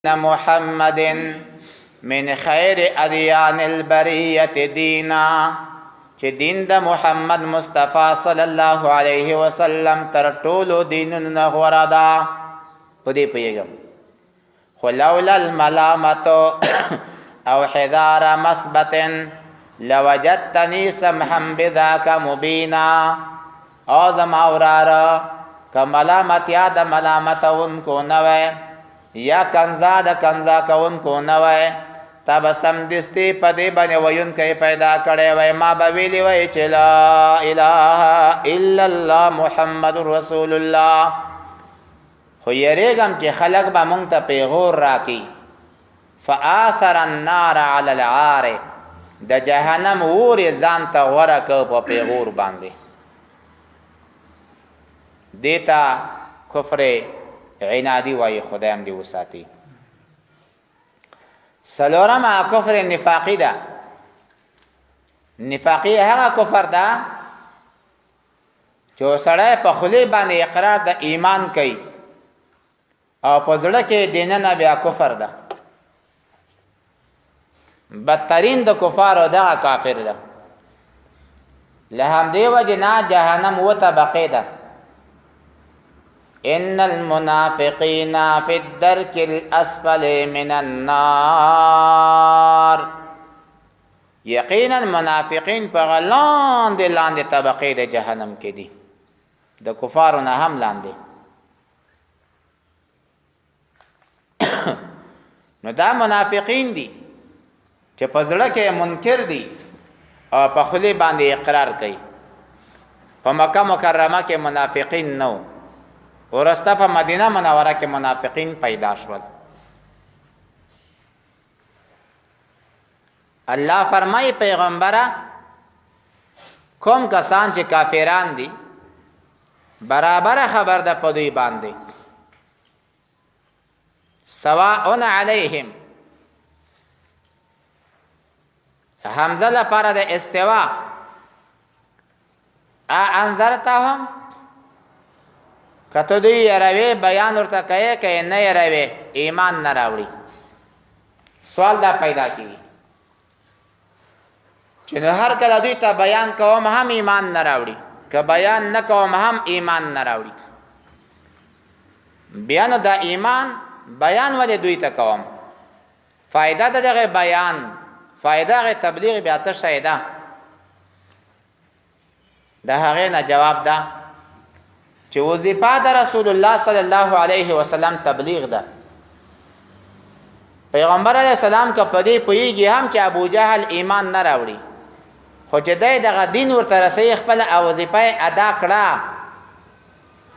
محمد من خیر ادیان البریت دینا چې دین د محمد مصطفی صلی الله علیه وسلم تر ټولو دینونو غوره ده. په دې پوهېږم خو لولا الملامت او حذار مثبت لوجدتنی سمحا بذاک مبینا. او زما وراره که ملامت یا د ملامتونکو نه وی یا کنزا د کنزا کوونکو نه وی تا به سمدستي په دې باندې ویونکی پیدا کړی وی. ما به ویلي وی چې لا اله الا الله محمد رسول الله. خو یریږم چې خلک به مونږ ته پیغور راکړي. فآثر النار علی العار، د جهنم اور یې ځان ته غوره که په پیغور باندې. دیتا کفر عنادي وایي، خدایم دې وساتي. څلورم کفر نفاقي ده. نفاقي هغه کفر ده چې سړی په خولې باندې اقرار د ایمان کوي او په زړه کې دننه بیا کفر ده. بدترین د کفارو دغه کافر ده. له همدې وجې نه جهنم اوه طبقې ده. ان المنافقین فی الدرک الاسفل من النار. یقینا منافقین په لاندې لاندې طبقې د جهنم کې دي، د کفارو نه هم لاندې. نو دا منافقین دي چې په زړه کې منکر دي او په خولې باندې اقرار کوي. په مکه مکرمه کې منافقین نو، ورسته په مدینه منوره کې منافقین پیدا شول. الله فرمای پیغمبره کوم کسان چې کافران دي برابر خبر ده په دوی باندې. سواء علیهم، حمزه لپاره د استوا. انذرتهم، کته دوی یروي بیان ورته کوي که نه یروي ایمان نه راوړي. سوال دا پیدا کیږي چې هر کله دوی ته بیان کوم هم ایمان نه راوړي، که بیان نه کوم هم ایمان نه راوړي. بیان دا ایمان بیان ولې دوی ته کوم؟ فائدہ د دغه بیان، فائدہ غي تبلیغ بیا ته شي ده. د هغې نه جواب ده چې وظیفه د رسول الله صلی الله علیه وسلم تبلیغ ده. پیغمبر علیه السلام که په دې پوهیږي هم چې ابو جهل ایمان نه راوړي، خو چې دی دغه دین ورته رسوي، خپله وظیفه ادا کړه،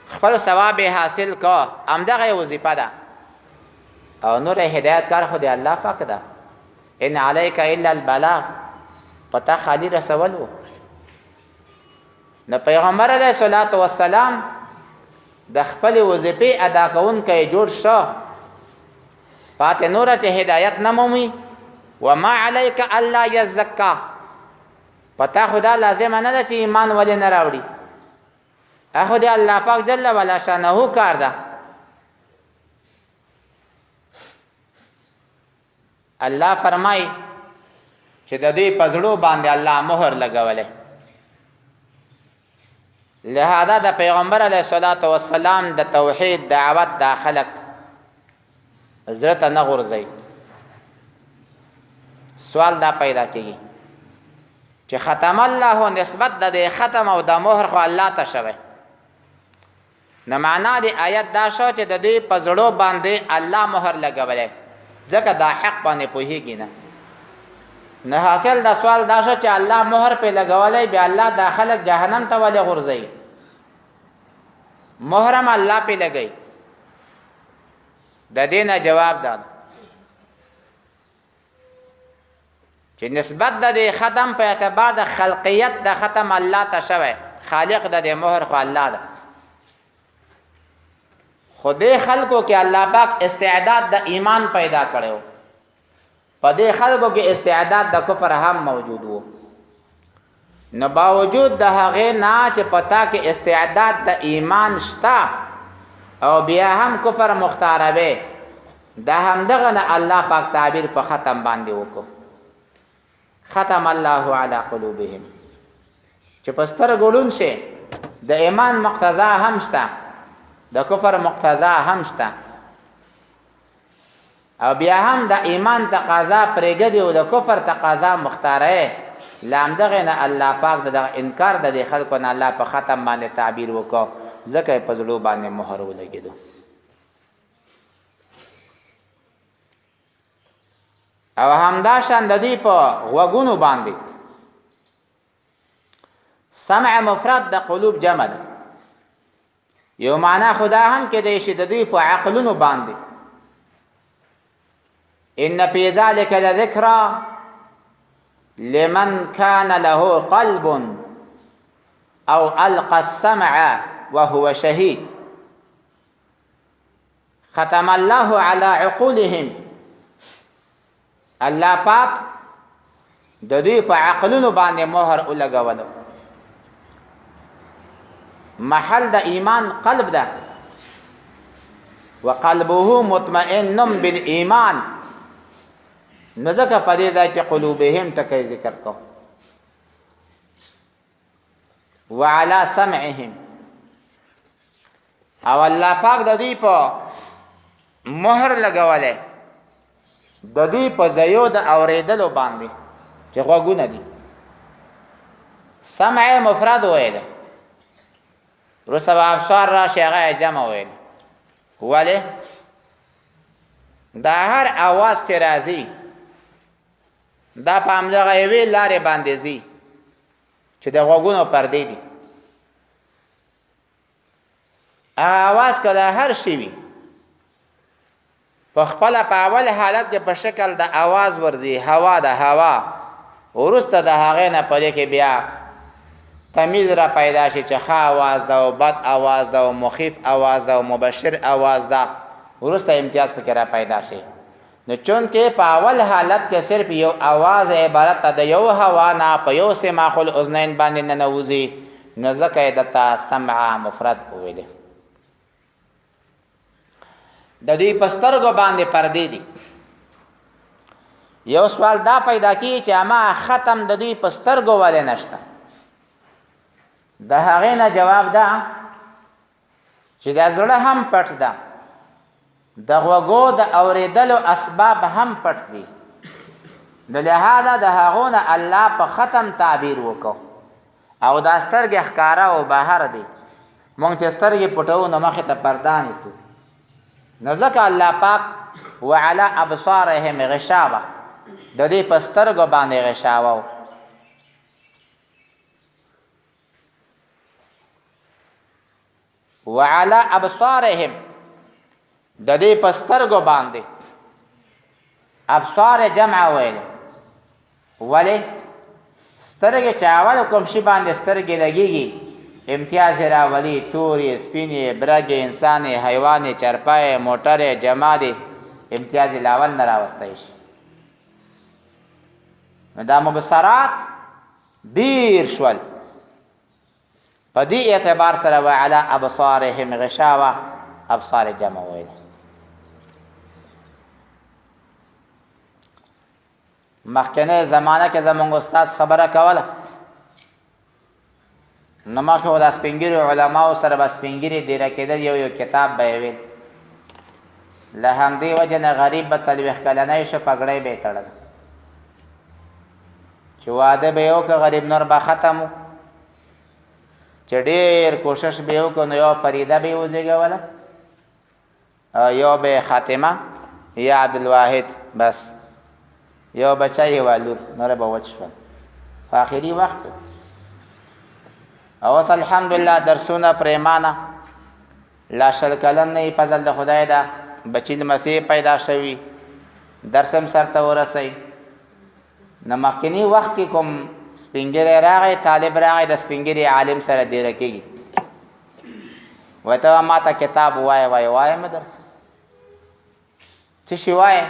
خپل ثواب حاصل که، همدغه وظیفه ده. او نور هدایت کار خو د الله پاک ده. ان علیک الا البلاغ، پتا خالی رسول و. نو پیغمبر علیه الصلاة والسلام د خپل وظیفه ادا کوونکی جوړ شو، پاتې نوره چې هدایت نه مومي. وما علیک الا یزکا، پتا خدا لازمه نه ده چې ایمان ولې نه راوړي. اخو د الله پاک جل وعلا شانه کار ده. الله فرمای چې د دې په زړو باندې الله مهر لګولی. لہذا د پیغمبر علیه الصلاة والسلام د توحید دعوت دا خلق زړه ته نه غورځوي. سوال دا پیدا کېږي چې ختم الله نسبت د ختم او د مهر خو الله ته شوی. نو معنا د آیت دا شو چې د دې په زړو باندې الله مهر لګولی، ځکه دا حق باندې پوهېږي نه. نه حاصل د سوال دا شو چې الله مهر په لګولی، بیا الله دا خلک جهنم ته ولې غورځوي؟ مهرم الله په لګوي. د دې نه جواب دا چې نسبت د ختم په اعتبار د خلقیت د ختم الله ته شوی، خالق د مهر خو الله ده. خو دې خلکو کې الله پاک استعداد د ایمان پیدا کړو، په دې خلکو کې استعداد د کفر هم موجود وو. نو باوجود د هغې نه چې پتا کې استعداد د ایمان شته او بیا هم کفر مختاروي، دا همدغه نه الله پاک تعبیر په ختم باندې وکړو ختم الله علی قلوبهم چې په سترګو ړوند شي د ایمان مقتضا هم شته د کفر مقتضا هم شته او بیا هم د ایمان تقاضا پرېږدي او د کفر تقاضا مختاره لامدغه نه الله پاک د انکار د خلکو نه الله په ختم باندې تعبیر وکړو ځکه په زړه باندې مهر ولګېدو او همداشان د دې په غوږونو باندې سمع مفرد د قلوب جمع ده یو معنا خدا هم کې دی چې د دوی په عقلونو باندې ان فی ذلک لذکرى لمن كان له قلب او القى السمع وهو شهید ختم الله على عقولهم الله پاک د دوی په عقلونو باندې مهر ولګولو محل د ایمان قلب ده وقلبه مطمئن بالایمان نو ځکه په دې ځای کې قلوبهم ټکی ذکر کو وعلى سمعهم او الله پاک د دوی په مهر لګولې د دوی په ځایو د اورېدلو باندې چې غوږونه دي سمع مفرد ویل رسوا ابصار را شیغه جمع ویل ولی دا هر आवाज چې راځي دا په همدغه یوې لارې باندې ځي چې د غوږونو پردې دي आवाज کله هر شي وي په خپل په اول حالت کې په شکل د आवाज ورزي هوا د هوا ورسته د هغه نه پدې کې بیا تمیز را پیدا شي چې ښه आवाज ده او بد आवाज ده او مخیف आवाज ده او مبشر आवाज ده ورسته امتیاز پکې را پیدا شي نو چون کې په اول حالت کې صرف یو आवाज عبارت ده یو هوا نه په یو سماخل اذنین باندې نه نوځي نو ځکه دته سمع مفرد ویل د دې پسترګو باندې پردې دي یو سوال دا پیدا کی چې اما ختم د دې پسترګو والے نشته د هغه نه جواب ده چې د زړه هم پټ ده د غوږو د اوریدلو اسباب هم پټ دي د لهدا د هغه نه الله په ختم تعبیر وکړو او د سترګې ښکارا او بهر دي مونږ ته سترګې پټو نه مخه ته پردان نشو نزک الله پاک وعلى ابصارهم غشاوه د دې پسترګو باندې غشاوه وعلى ابصارهم د دې پسترګو باندې ابصار جمع ویل ولی سترګې چاول کوم شي باندې سترګې لګيږي امتیاز راولي توري سپینې برګې انساني حیواني چرپای موټر جمادي امتیاز لاول نه راوستای شي دا مبصرات ډیر شول په دې اعتبار سره وعلى ابصارهم غشاوه ابصار جمع ویل مخکنه زمانہ کې زمونږ استاد خبره کوله نو ما خو د سپینګری علماو سره بس سپینګری ډیر کېدل یو کتاب به ویل له همدې وجه نه غریب به څلوېښت کلنی شه پګړی به یې تړل چې واده به یې وکړه غریب نور به ختم و چې ډېر کوشش به یې وکړو نو یو فریده به یې وزېږوله یو به خاتمه یا عبدالواحد بس یو بچه یې والور نوره به وچ شول په آخري وخت او اوس الحمدلله درسونه پریمانه لا شل کلن نه فضل د خدای ده بچی لمسیح پیدا شوي درس هم سرته ورسوي نو مخکني وخت کې کوم سپینګری راغی طالب راغی د سپینګری عالم سره دیره کېږي وایي ته ما ته کتاب وایه وایم درته څه شي وایې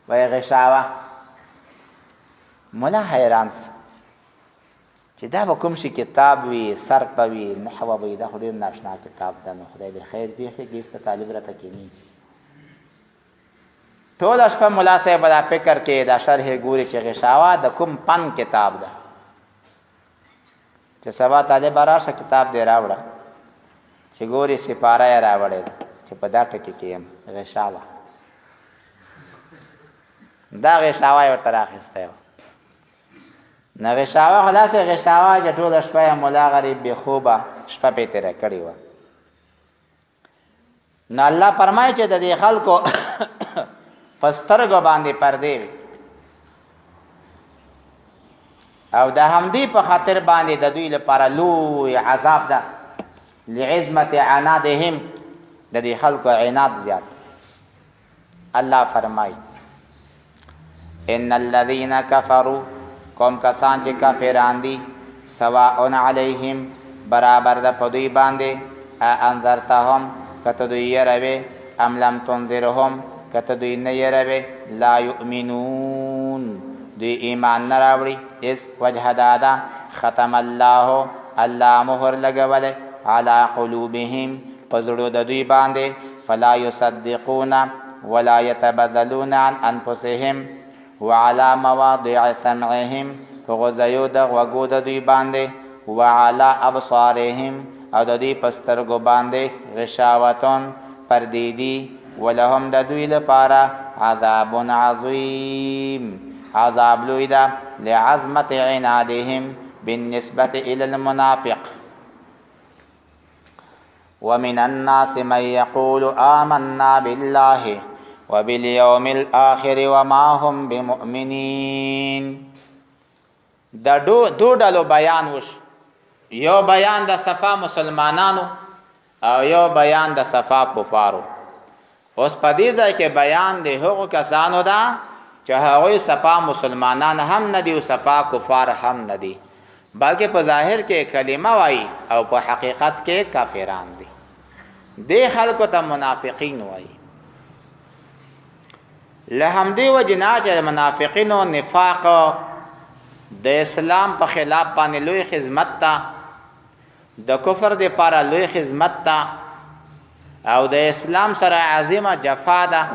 وایي غشاوه ملا حیران سه چې دا به کوم شي کتاب وي صرف به وي نحوه به وي دا خو ډېر ناشنا کتاب ده نو خدای دې خیر پېښې ګیسته طالب راته کښېني ټول شپه مولا صاحب دا فکر کې دا شرح ګوري چې غشاوه د کوم پن کتاب ده چې سبا طالب راشه کتاب دی راوړه چې ګوري سپاره یې راوړې ده چې په دا ټکي کې یم غشاوه دا غشاوه یې ورته راخیستی وه نه غشاوه خو داسې غشاوه چې ټوله شپه یې ملا غریب بې خوبه شپه پې تېره کړې وه نو الله فرمایي چې د دې خلکو په سترګو باندې پردې وي او د همدې په خاطر باندې د دوی لپاره لوی عذاب ده لعظمت عنادهم د دې خلکو عناد زیات الله فرمایي ان الذين كفروا کوم کسان چې کافران دي سواء علیهم برابر د په دوی باندې انذرتهم کته دوی یروي ام لم تنذرهم کته دوی نه یروي لا یؤمنون دوی ایمان نه راوړي اس وجه دادا ختم الله مهر لګوله على قلوبهم پزړو د دوی باندې فلا يصدقون ولا يتبدلون عن انفسهم وعلى مواضع سمعهم فغزيو د غوګو د دوی باندې وعلى ابصارهم او د دوی پسترګو باندې غشاوتون پردیدی ولهم د دوی لپاره عذاب عظیم عذاب لوی ده لعظمت عنادهم بالنسبة إلى المنافق ومن الناس من يقول آمنا بالله وباليوم الآخر وما هم بمؤمنين دا دو ډلو بیان وش یو بیان د صفا مسلمانانو او یو بیان د صفا کفارو اوس په دې ځای کې بیان د هغو کسانو ده چې هغوی صفا مسلمانان هم نه دي او صفا کفار هم نه دي بلکې په ظاهر کې کلمه وایي او په حقیقت کې کافران دي دې خلکو ته منافقین وایي له همدې وجې نه چې منافقینو نفاق د اسلام په خلاف باندې لوی خدمت ته د کفر د پاره لوی خدمت ته او د اسلام سره عظیمه جفا ده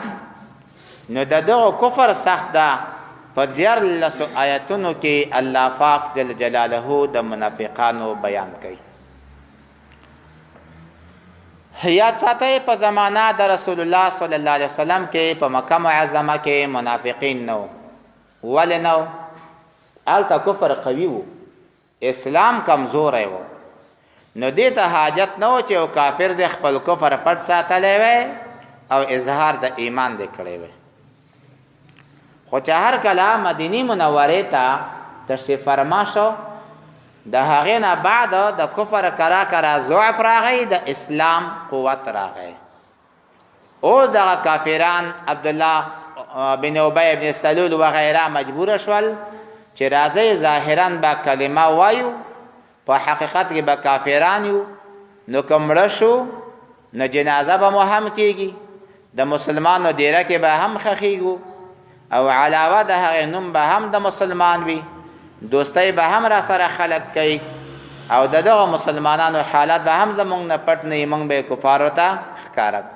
نو دغه کفر سخت ده په 14 آیتونو کې الله پاک جل جلاله د منافقانو بیان کوي یاد ساتئ په زمانہ د رسول الله صلی الله علیه وسلم کې په مکه معظمه کې منافقین نو ول نو الته کفر قوي وو اسلام کمزور وو نو دې ته حاجت نو چې او کافر د خپل کفر پټ ساتلې وي او اظهار د ایمان دې کړی وي خو چې هر کله مدینی منوره ته تشریف فرما شو د هغې نه بعد د کفر کرا کرا ضعف راغی د اسلام قوت راغی او دغه کافران عبدالله بن ابی بن سلول وغیره مجبور شول چې راځي ظاهرا با کلمه وایو په حقیقت کې به کافران یو نو کومړه شو نو جنازه به مو هم کېږي د مسلمانو ډیره کې به هم خخیږو او علاوه د هغې نوم به هم د مسلمان وي دوستۍ به هم را سره خلق کوي او دغه مسلمانانو حالات به هم زمونږ نه پټ نه وي موږ به یې کفارو ته ښکاره کړو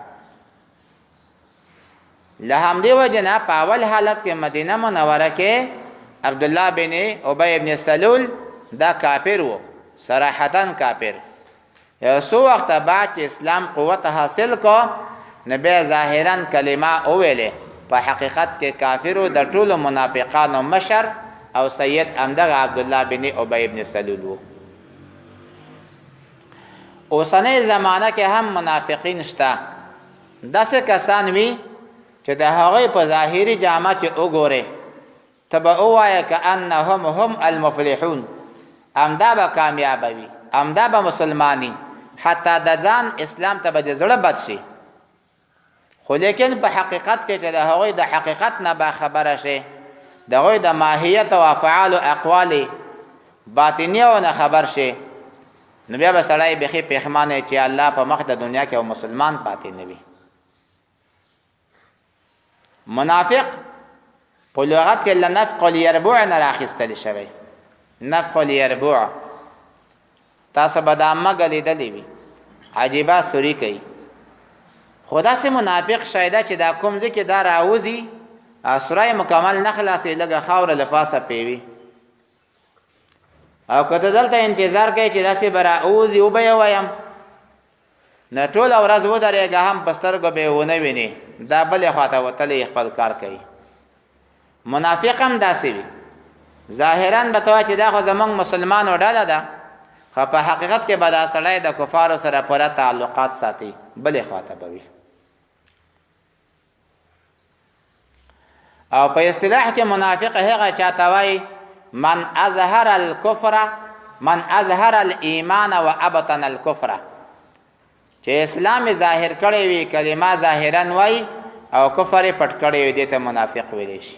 له همدې وجې نه په اول حالت کې مدینه منوره کې عبدالله بن ابی بن سلول دا کافر و صراحتا کافر یو څو وخته بعد چې اسلام قوت حاصل کو نو بیا ظاهرا کلمه وویلې په حقیقت کې کافر و د ټولو منافقانو مشر او سید همدغه عبدالله بن ابی بن سلول و اوسنۍ زمانه کې هم منافقین شته داسې کسان وي چې د هغوی په ظاهري جامه چې وګورې ته به ووایه کانهم هم المفلحون امدا به کامیابه وي امدا به مسلمانی حتی د ځان اسلام ته به د زړه بد شي خو لیکن په حقیقت کې چې د هغوی د حقیقت نه به خبره شي د هغوی د ماهیت او افعال او اقوال باطنیه نه خبر شي نو بیا به سړی بیخي پښیمانه چې الله په مخ د دنیا کې او مسلمان پاتې نه وي منافق په لغت کې لنفق الیربوع نه راخیستل شوی نفق الیربوع تاسو به دا مګ لیدلی وي عجیبه سوري کوي خدا سي منافق شایده چې دا کوم ځکه دا راوځي سوره مکمل نه خلاصې لږه خاوره له پاسه پیوي او که ته دلته انتظار کوې چې داسې به راوځي وبه یې وایم نه ټوله ورځ ودرېږه هم په سترګو به یې ونه وینې دا بلې خواته وتلی خپل کار کوي منافق هم داسې وي ظاهرا به ته وایې چې دا خو زموږ مسلمانو ډله ده خو په حقیقت کې به دا سړی د کفارو سره پوره تعلقات ساتي بلې خواته به وي او په اصطلاح کې منافق هغه چاته وایي من اظهر الكفر من اظهر الايمان وابطن الكفر چې اسلام ظاهر کړی وي کلمه ظاهرا وای او کفر پټ کړی وي دته منافق ویل شي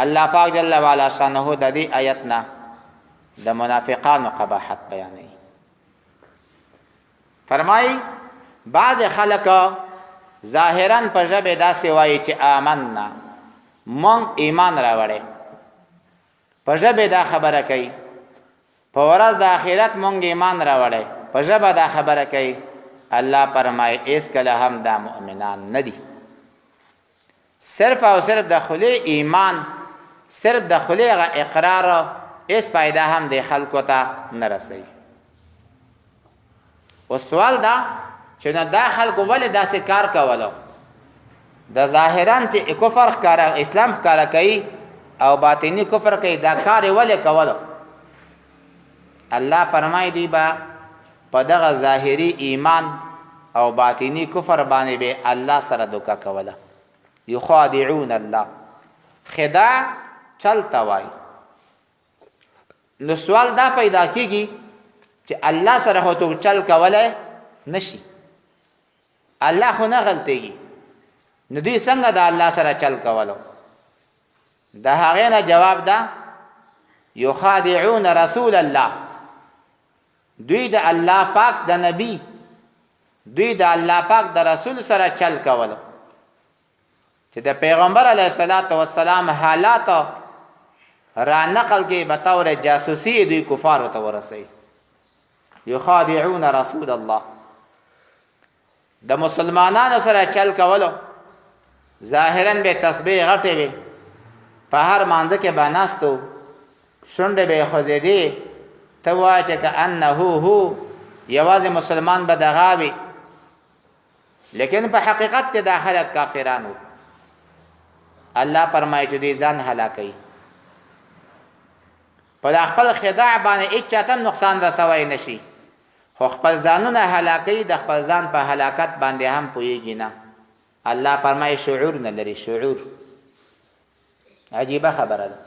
الله پاک جل وعلا شانه د دې آیتنا د منافقانو قباحت بیانوي فرمای بعض خلک ظاهرا په ژبه داسې وایي چې آمنا مونږ ایمان راوړې په ژبه دا خبره کوي په ورځ د آخرت مونږ ایمان راوړې په ژبه دا خبره کوي الله فرمایي اس کله هم دا مؤمنان نه دي صرف او صرف د خلی ایمان صرف د خلی اقرار اس پیدا هم د خلکو ته نه رسي او سوال دا چې نه دا خلکو ولې داسې کار کولو د ظاهرا چې کفر ښکارا اسلام ښکارا کوي او باطنی کفر کوي دا کار ولې کولو الله فرمایي دی با په دغه ظاهري ایمان او باطنی کفر باندې به الله سره دوکا کوله یخادعون الله خداع چلتا وای نو سوال دا پیدا کیږي چې الله سره هو تو چل کوله نشي الله خو نه غلطيږي نو دوی څنګه د الله سره چل کولو د هغه نه جواب دا یخادعون رسول الله دوی د الله پاک د نبی دوی د الله پاک د رسول سره چل کولو چې د پیغمبر علیه الصلاۃ والسلام حالات را نقل کې بطور جاسوسی دوی کفار ته ورسي یخادعون رسول الله د مسلمانانو سره چل کولو ظاهرا به تسبیح غټه وي په هر مانځ کې بناستو شونډه به خوځېدي ته وایې چې کأنه هو یوازې مسلمان به دغه وي لیکن په حقیقت کې دا خلک کافرانو الله فرمایي چې دې ځان هلاکوي په خپل خداع باندې هیڅ چاته نقصان رسوي نشي خو خپل ځانونه هلاکوي د خپل ځان په هلاکت باندې هم پوهیږي نه الله فرمایي شعور نه لري شعور عجیبه خبره ده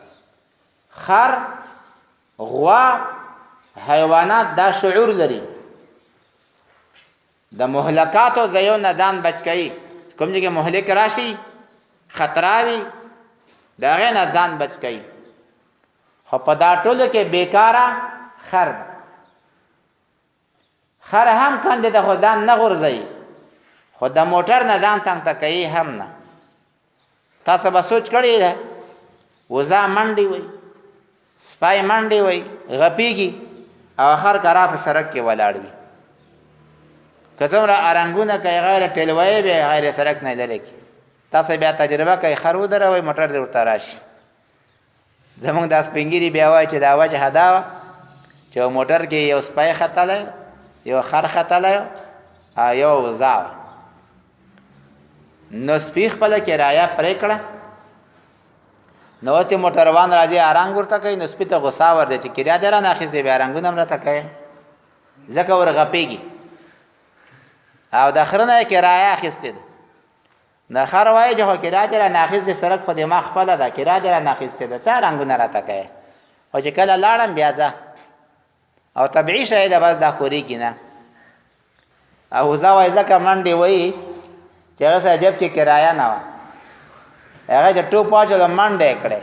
خر غوا حیوانات دا شعور لري د مهلکاتو زیو نه ځان بچ کوي کوم ځای کې مهلک راشي خطراوي دا غي نه ځان بچ کوي خو په دا ټولو کې بیکاره خر ده خر هم کنده د خو ځان نه غورځي خو د موټر نه ځان څنګه کوي هم نه تاسو به سوچ کړی ده وزا منډي وي سپای منډي وي غپیږي او اخر کرا په سړک کې ولاړ وي کڅوړه ارنګونه کوي غیر ټلوي به غیر سړک نه لري تاسو بیا تجربه کوي خرو دروي موټر دې ورته راشي زمونږ د سپینګيري بیا وای چې دا وجه هدا چې موټر کې یو سپای خطاله یو خر خطاله یو وزا نو سپیخ په کرایا پرې کړه نو چې موټروان راځي آرنګ ورته کوي نو سپیته غوسه ور دي چې کریا درا نه اخیستې به آرنګونه مرته کوي ځکه ورغپېږي او د اخرنه کرایا اخیستې ده نه خر وای چې کریا درا نه اخیستې سرک په دماغ خپل ده کریا درا نه اخیستې ده څه آرنګونه راته کوي او چې کله لاړم بیا ځه او طبيعي شاید بس دا خوري کینه او زاوای ځکه منډي وای چې هغه عجب کې کرایا نه و هغه د ټو پاجل منډه کړي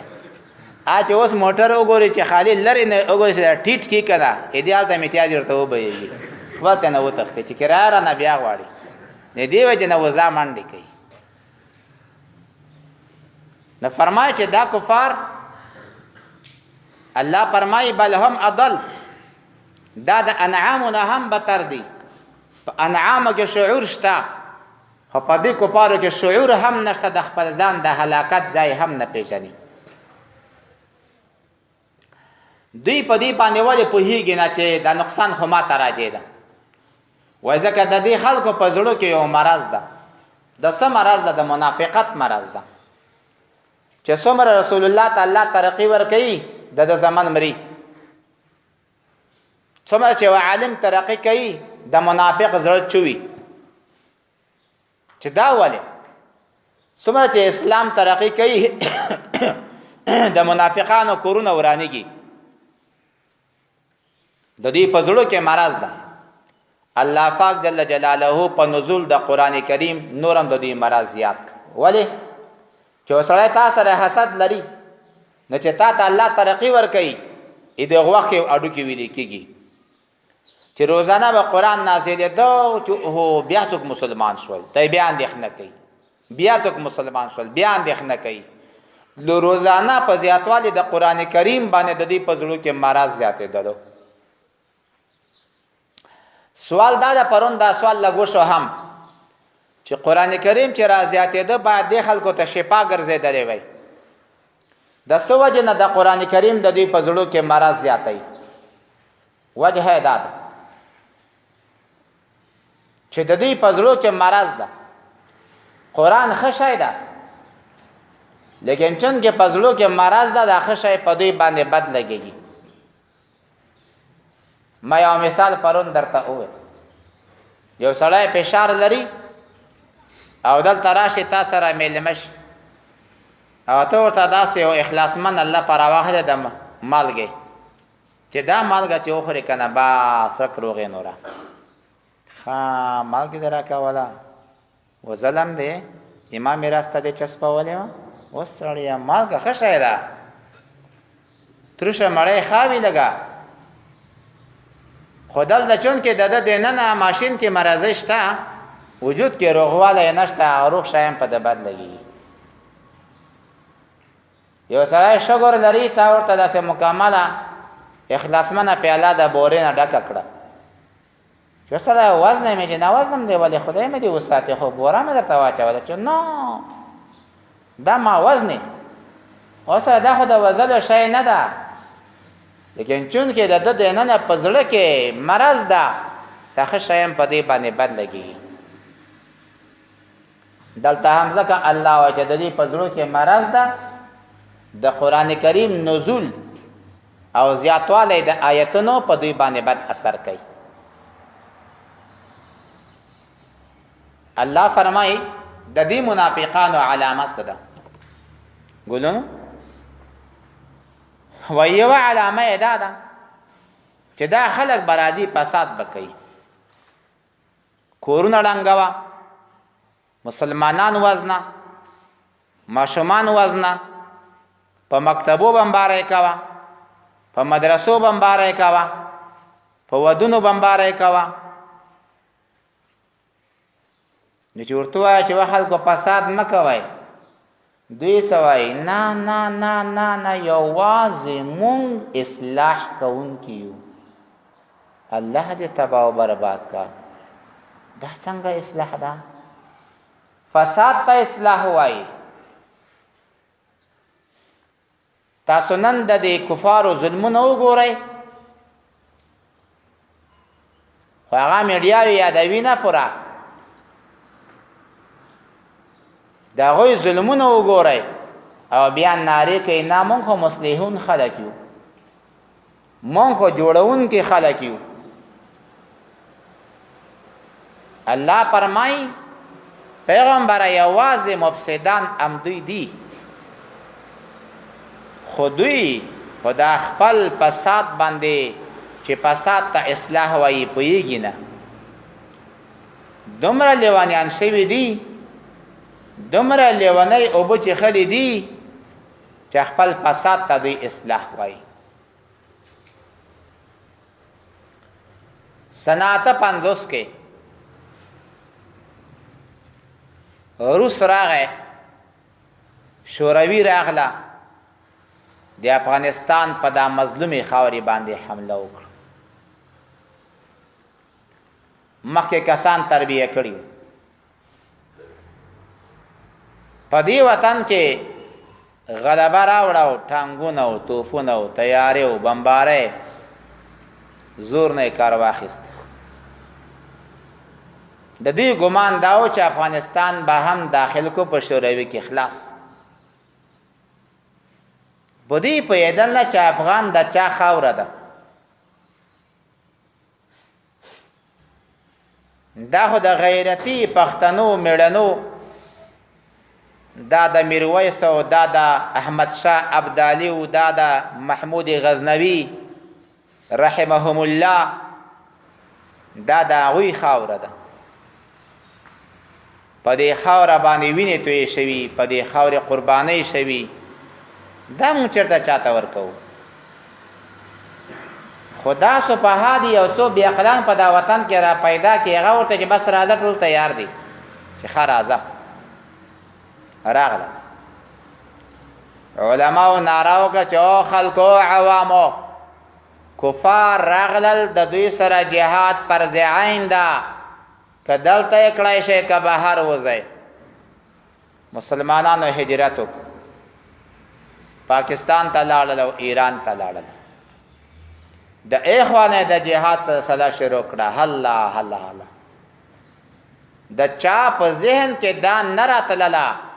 اچ اوس موټر وګوري چې خالی لری نه وګوري ټیټ کی کړه ایدیال ته امتیاز ورته وبېږي خپل نه وتخته چې کرار نه بیا غواړي نه دی وجه نه وزا منډي کوي نو فرمایي چې دا کفار الله فرمایي بل هم اضل دا د انعام نه هم بتر دي په انعام کې شعور شته خو په دې کفارو کې شعور هم نشته، د خپل ځان د هلاکت ځای هم نه پیژني. دوی په دې باندې ولې پوهېږي نه چې دا نقصان خو ما ته راجع ده؟ وایي ځکه د دې خلکو په زړه کې یو مرض ده. د څه مرض ده؟ د منافقت مرض ده. چې څومره رسول الله ته الله ترقي ورکوي د زمن مري، څومره چې عالم ترقي کوي د منافق زړه چوي. چې دا ولې؟ څومره چې اسلام ترقي کوي د منافقانو کورونه ورانېږي. د دې په زړه کې مرض ده. الله پاک جل جلاله په نزول د قران کریم نورم د دې مرض زیات. ولې؟ چې وسړی تا سره حسد لري نو چې تا ته الله ترقي ورکوي ا دغه وخت اډو کې ویل کېږي چې روزانه به قران نازلېده هو بیا څوک مسلمان شول، ته بیا اندېښنه کوي، بیا څوک مسلمان شول، بیا اندېښنه کوي. روزانه په زیاتوالي د قران کریم باندې د دې په زړه کې مرض زیاتېدلو. سوال دا ده، پرون دا سوال لګو شو هم چې قران کریم چې را زیاتېده باید د خلکو ته شفا ګرځېدلې وای. د څه وجه نه د قران کریم د دې په زړه کې مرض زیاتوي؟ وجه دا ده چې د دې په زړه کې مرض ده. قران ښه شی ده، لیکن چون کې په زړه کې مرض ده دا ښه شی په دې باندې بد لګېږي. ما یو مثال پرون درته وویل. یو سړی فشار لري او دلته راشي تا سره میلمه شي او ته ورته داسې یو اخلاصمن الله پر واخله د مالګې چې دا مالګه چې وخورې که نه بس رک روغې نوره ښه مالګې دې راکوله و ظلم دی امام میراث ته دې چسپولې وه. اوس سړیه مالګه ښه شی ده، ترشه مړی ښه وي لږه، خو دلته چونکې د ده دننه ماشین کې مرضی شته، وجود کې روغوالی نشته او روغ شیان په د بد لګېږي. یو سړی شګر لري، تا ورته داسې مکمله اخلاصمنه پیاله د بورې نه ډکه کړه چې سړی وزن مې چې نه وزنم دی ولې خدای مې دې وساتې، خو بوره مې درته واچوله چې نه دا ما وزنې اوس دا خو د وزلو شی نه ده، لیکن چون کې د ده دننه په زړه کې مرض ده دا ښه شیان په دې باندې بد لګېږي. دلته هم ځکه الله وایي چې د دې په زړه کې مرض ده. د قرآن کریم نزول او زیاتوالی د آیتونو په دوی باندې بد اثر کوي. الله فرمایي د دې منافقانو علامه څه ده؟ ګولو و یوه علامه یې دا ده چې دا خلک به راځي فساد به کوي، کورونه ړنګوه، مسلمانان وزنه، ماشومان وزنه، په مکتبو بمباری کوه، په مدرسو بمباری کوه، په ودونو بمباری کوه. نو چې ورته وایه چې و خلکو فساد مه کوئ، دوی څه وایي؟ نه نه نه نه نه یوازې مونږ اصلاح کوونکي یو، الله دې تباه و برباد کا. دا څنګه اصلاح ده؟ فساد ته اصلاح وایي. تاسو نن د دې کفارو ظلمونه وګورئ، خو هغه میډیاوې یادوي نه پوره، د هغوی ظلمونه وګورئ او بیا نارې کوي نه مونږ خو مصلحون خلک یو، مونږ خو جوړونکي خلک یو. الله فرمایي پیغمبره یوازې مفسدان امدوی دي، خو دوی په دا خپل فساد باندې چې فساد ته اصلاح وایي پوهېږي نه. دومره لیونیان شوي دي، دومره لیونۍ اوبه چیښلي دي چې خپل فساد ته دوی اصلاح وایي. سنه 50 کې روس راغی، شوروي راغله، د افغانستان په دا مظلومې خاورې باندې حمله وکړه. مخکې کسان تربیه کړي، په دې وطن کې غلبه راوړه او ټانګونه او توفونه او تیارې او بمبارې زور نه کار واخیست. د دې ګمان دا و چې افغانستان به هم داخل کو په شوروي کې خلاص. په دې پوهېدل نه چې افغان د چا خاوره ده. دا خو د غیرتي پښتنو میړنو، دا د میرویس او دا د احمد شاه ابدالي او دا د محمود غزنوي رحمهم الله، دا د هغوی خاوره ده. په دې خاوره باندې وینې تویې شوي، په دې خاورې قربانۍ شوي. دا موږ چېرته چاته ورکوو؟ خو دا سپاها دي او څو بې عقلان په دا وطن کې را پیدا کړي، هغه ورته چې بس راځه ټول تیار دي چې ښه راځه. راغله علماو ناره وکړه چې او خلکو عوامو، کفار راغلل، د دوی سره جهاد فرض عین ده، که دلته یې کړی شئ که بهر وځئ. مسلمانانو هجرت وکړو، پاکستان ته لاړل او ایران ته لاړل. د اخوانه د جهاد سلسله شروع کړه. الله الله الله، د چا په ذهن کې دا نه راتلله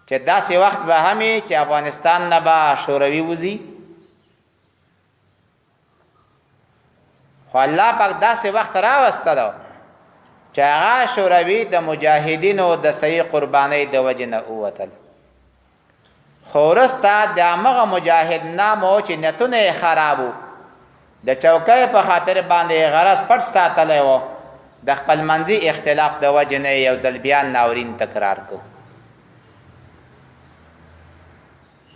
چې داسې وخت به همې چې افغانستان نه به شوروي وځي. خو الله پاک داسې وخت راوستلو چې هغه شوروي د مجاهدینو د صحیح قربانۍ د وجې نه ووتل. خو وروسته د همغه مجاهد نامو چې نیتونه یې خراب و، د چوکۍ په خاطر باندې غرض پټ ساتلی و، د خپل منځي اختلاف د وجې نه یو ځل بیا ناورین تکرار کو.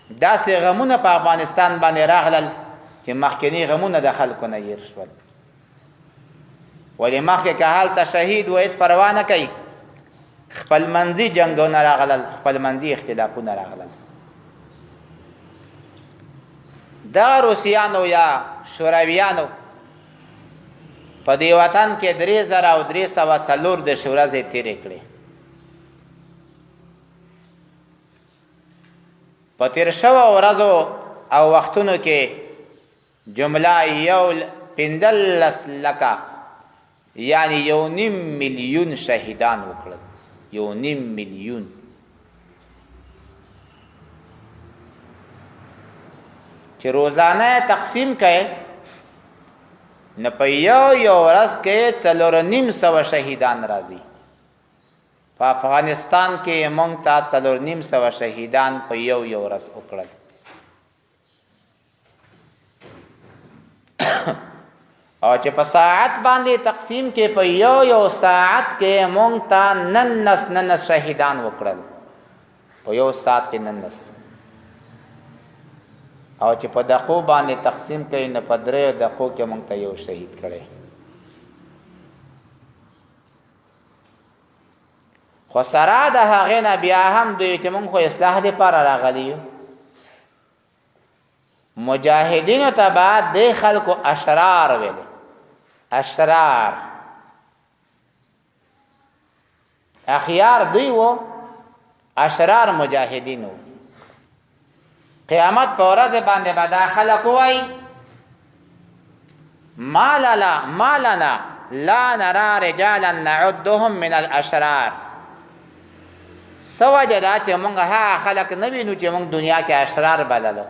داسې غمونه په افغانستان باندې راغلل چې مخکني غمونه د خلکو نه هیر شول. ولې مخکې که هلته شهید و هېڅ پروا نه کوي، خپل منځي جنګونه راغلل، خپل منځي اختلافونه راغلل. دا روسیانو یا شورویانو په دې وطن کې 3340 ورځې تېرې کړې. په تېر شوو ورځو او وختونو کې جمله 15 لکه یعنی 1.5 میلیون شهیدان وکړل. 1.5 میلیون. چې روزانه تقسیم کړي نه په یو ورځ کې 4.5 شهیدان راځي. په افغانستان کې موږ ته 4.5 شهیدان په یو ورځ وکړل. او چې په ساعت باندې تقسیم کې په یو ساعت کې موږ ته 19 شهیدان وکړل. په یو ساعت کې 19. او چې په دقیقو باندې تقسیم کوي نه په 3 دقیقو کې موږ ته یو شهید کړی. خو سره د هغې نه بیا هم دوی چې موږ خو اصلاح دپاره راغلي یو، مجاهدینو ته به دې خلکو اشرار ویلې. اشرار اخیار دوی و، اشرار مجاهدین و. قیامت په ورځ باندې به دا خلک وایي ما لنا لا نرى رجالا نعدهم من الاشرار. څه وجه دا چې موږ هغه خلک نه وینو چې موږ دنیا کې اشرار بللو.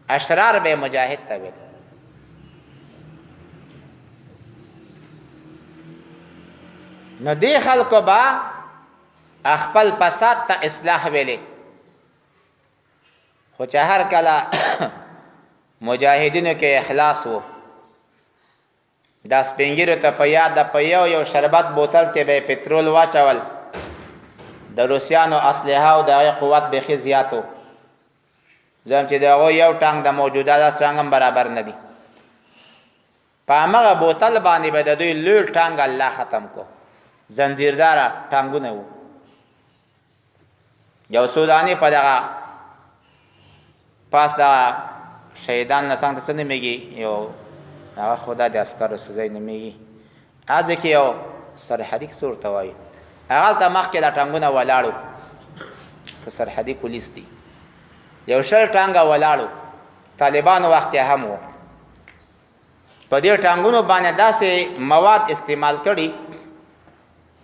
اشرار به مجاهد ته ویل. نو دې خلکو به خپل فساد ته اصلاح ویلې. خو چې هر کله مجاهدینو کې اخلاص وو، دا سپینګیرو ته په یاد د په یو شربت بوتل کې به پټرول واچول، د روسیانو اسلحه او د هغې قوت بیخي زیات و. ځکه چې د هغوی یو ټانک د موجوده 10 ټانک هم برابر نه دي. په همغه بوتل باندې به د دوی لوی ټانک الله ختم کو. زنجیرداره ټانګونه وو. یو سوداني په دغه پاس د شهیدان نه څنګه څه نومېږي، یو هغه خدا د عسکرو څه ځای نومېږي، هغه کې یو سرحدي څه ورته وایي، هغلته مخکې دا ټانګونه ولاړو که سرحدي پولیس دي یو شل ټانګه ولاړو طالبانو وخت یې هم و په دې ټانګونو باندې داسې مواد استعمال کړي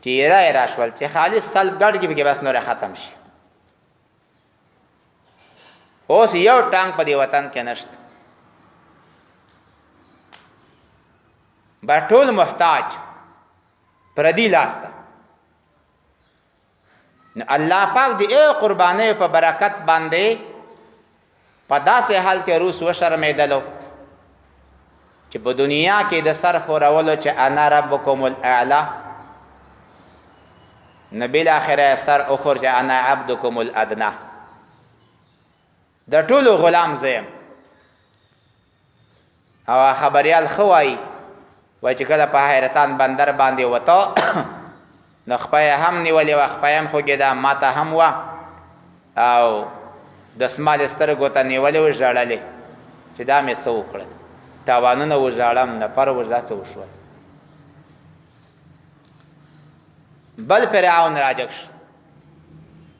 چې یې راشول چې خالص سلب ګډ کې به بس نور ختم شي اوس یو ټانګ په دې وطن کې نشته با ټول محتاج پردی لاسته الله پاک دی اے قربانې په برکت باندې په داسې حال کې روس وشرمېدلو چې په دنیا کې د سر خورولو چې انا ربکم الاعلی نو بالاخره سر اخر چې انا عبدکم الادنی د ټولو غلام زیم او خبریال خوای وای چې کله په حیرتان بندر باندې وته نو خپای هم نیولې و خپای هم خوګېده ماته هم و او د سمال سترګو ته نیولې و ژړلې چې دا مې څه وکړل تاوانونه وژاړم نه پر وژا څه وشول بل فرعون راجګ شو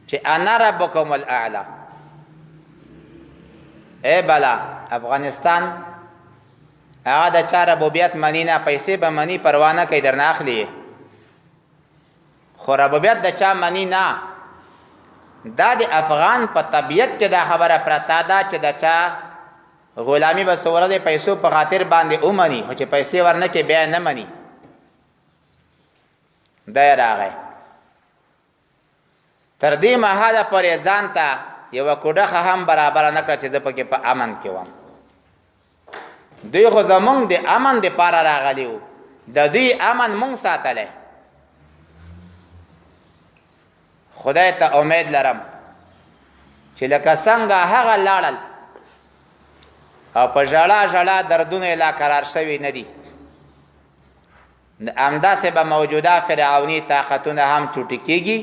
چې انا ربکم الاعلی اے بلا افغانستان هغه د چا ربوبیت منی نه پیسې به منی پروانه کوي درنه اخلي خو ربوبیت د چا منی نه دا د افغان په طبیعت کې دا خبره پرتا ده چې د چا غلامی به څوره د پیسو په خاطر باندې اومني خو چې پیسې ورنه کې بیا نه مني دا راغی تر دې مهاله پورې ځان ته یوه کوډخه هم برابره نه کړه چې زه پکې په امن کې وم دوی خو زمونږ د امن دپاره راغلي وو د دوی امن مونږ ساتلی خدای ته امید لرم چې لکه څنګه هغه لاړل او په ژړا ژړا دردونه یې لا قرار شوي نه دي همداسې به موجوده فرعوني طاقتونه هم چوټي کېږي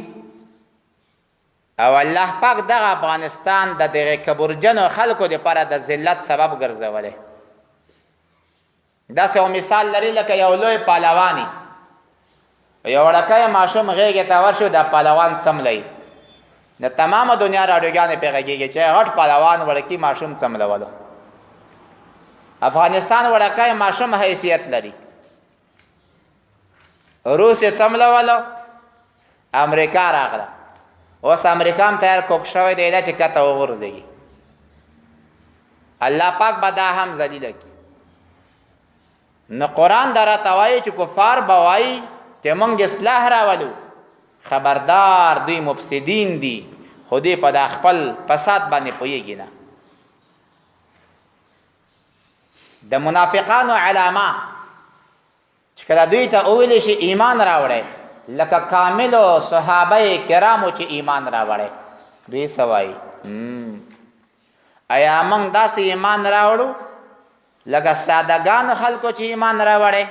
او الله پاک دغه افغانستان د دغه کبرجنو خلکو دپاره د ذلت سبب ګرځولی داسې یو مثال لري لکه یو لوی پهلواني یو وړکی ماشوم غېږې ته ورشو د پهلوان څملی د تمامه دنیا راډیوګانې پرې غږېږي چې غټ پهلوان وړکي ماشوم څملولو افغانستان وړکی ماشوم حیثیت لري روس یې څملولو امریکا راغله اوس امریکا هم تیار کوک شوی دی دا چې کته وغورځېږي الله پاک به دا هم ذلیله کړي نو قرآن دا راته وایي چې کفار به وایي چې موږ اصلاح راولو خبردار دوی مفسدین دي خو دوی په دا خپل فساد باندې پوهېږي نه د منافقانو علامه چې کله دوی ته وویلی شي ایمان راوړی لکه کاملو صحابه کرامو چې ایمان راوړی دوی څه وایي ایا موږ داسې ایمان راوړو لکه سادهګانو خلکو چې ایمان راوړی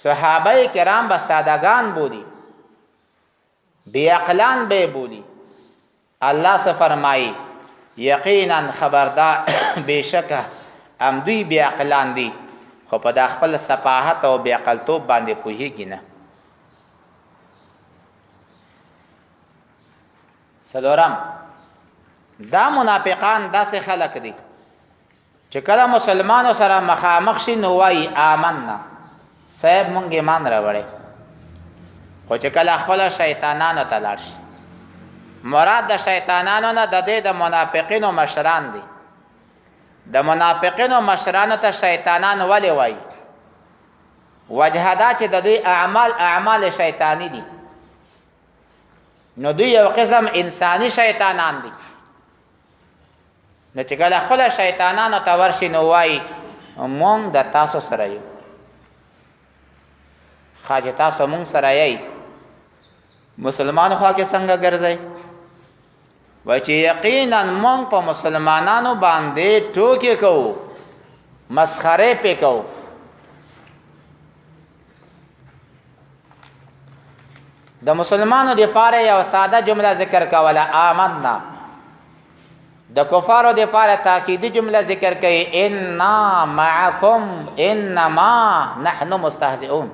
صحابه کرام به سادهګان بولی بی عقلان به بولی الله څه فرمایي یقینا خبردار بېشکه همدوی بی عقلان دي خو په دا خپل صفاحت او بی عقلتوب باندې پوهېږي نه څلورم دا منافقان داسې خلک دي چې کله مسلمانو سره مخامخ شي نو وایي آمنا صاحب مونږ ایمان راوړی خو چې کله خپله شیطانانو ته لاړ شي مراد د شیطانانو نه د دې د منافقینو مشران دي د منافقینو مشرانو ته شیطانان ولې وایي وجه دا چې د دوی اعمال شیطانی دي نو دوی یو قسم انسانی شیطانان دي نو چې کله خپله شیطانانو ته ورشي نو وایي مونږ د تاسو سره یو خاجه تاسو مونږ سره یی مسلمان خوا کې څنګه ګرځئ وای چې یقینا مونږ په مسلمانانو باندې ټوکې کوو مسخره پې کوو د مسلمانو دپاره یو ساده جمله ذکر کوله آمنا د کفارو دپاره تاکیدي جمله ذکر کوي انا معکم انما نحن مستهزئون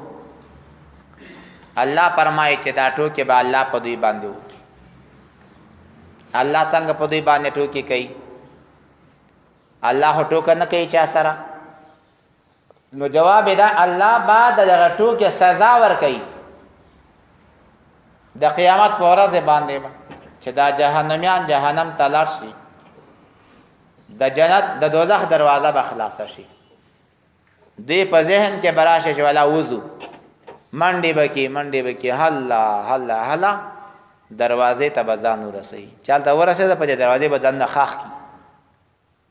الله فرمایي چې دا ټوکې به الله په دوی باندې وکړي. الله څنګه په دوی باندې ټوکې کوي؟ الله ټوکه نه کوي چا سره. نو جواب دا الله بعد دغه ټوکې سزا ورکوي د قیامت په ورځ باندې چې دا جهنميان جهنم ته لاړ شي، د جنت د دوزخ دروازه به خلاصه شي. دې په ذهن کې براشه چې ولا وضو منډې بکی هلا هلا هلا دروازې ته به ځان ورسوي. چالته ورسېده په دې دروازې به ځان نه خاخ کي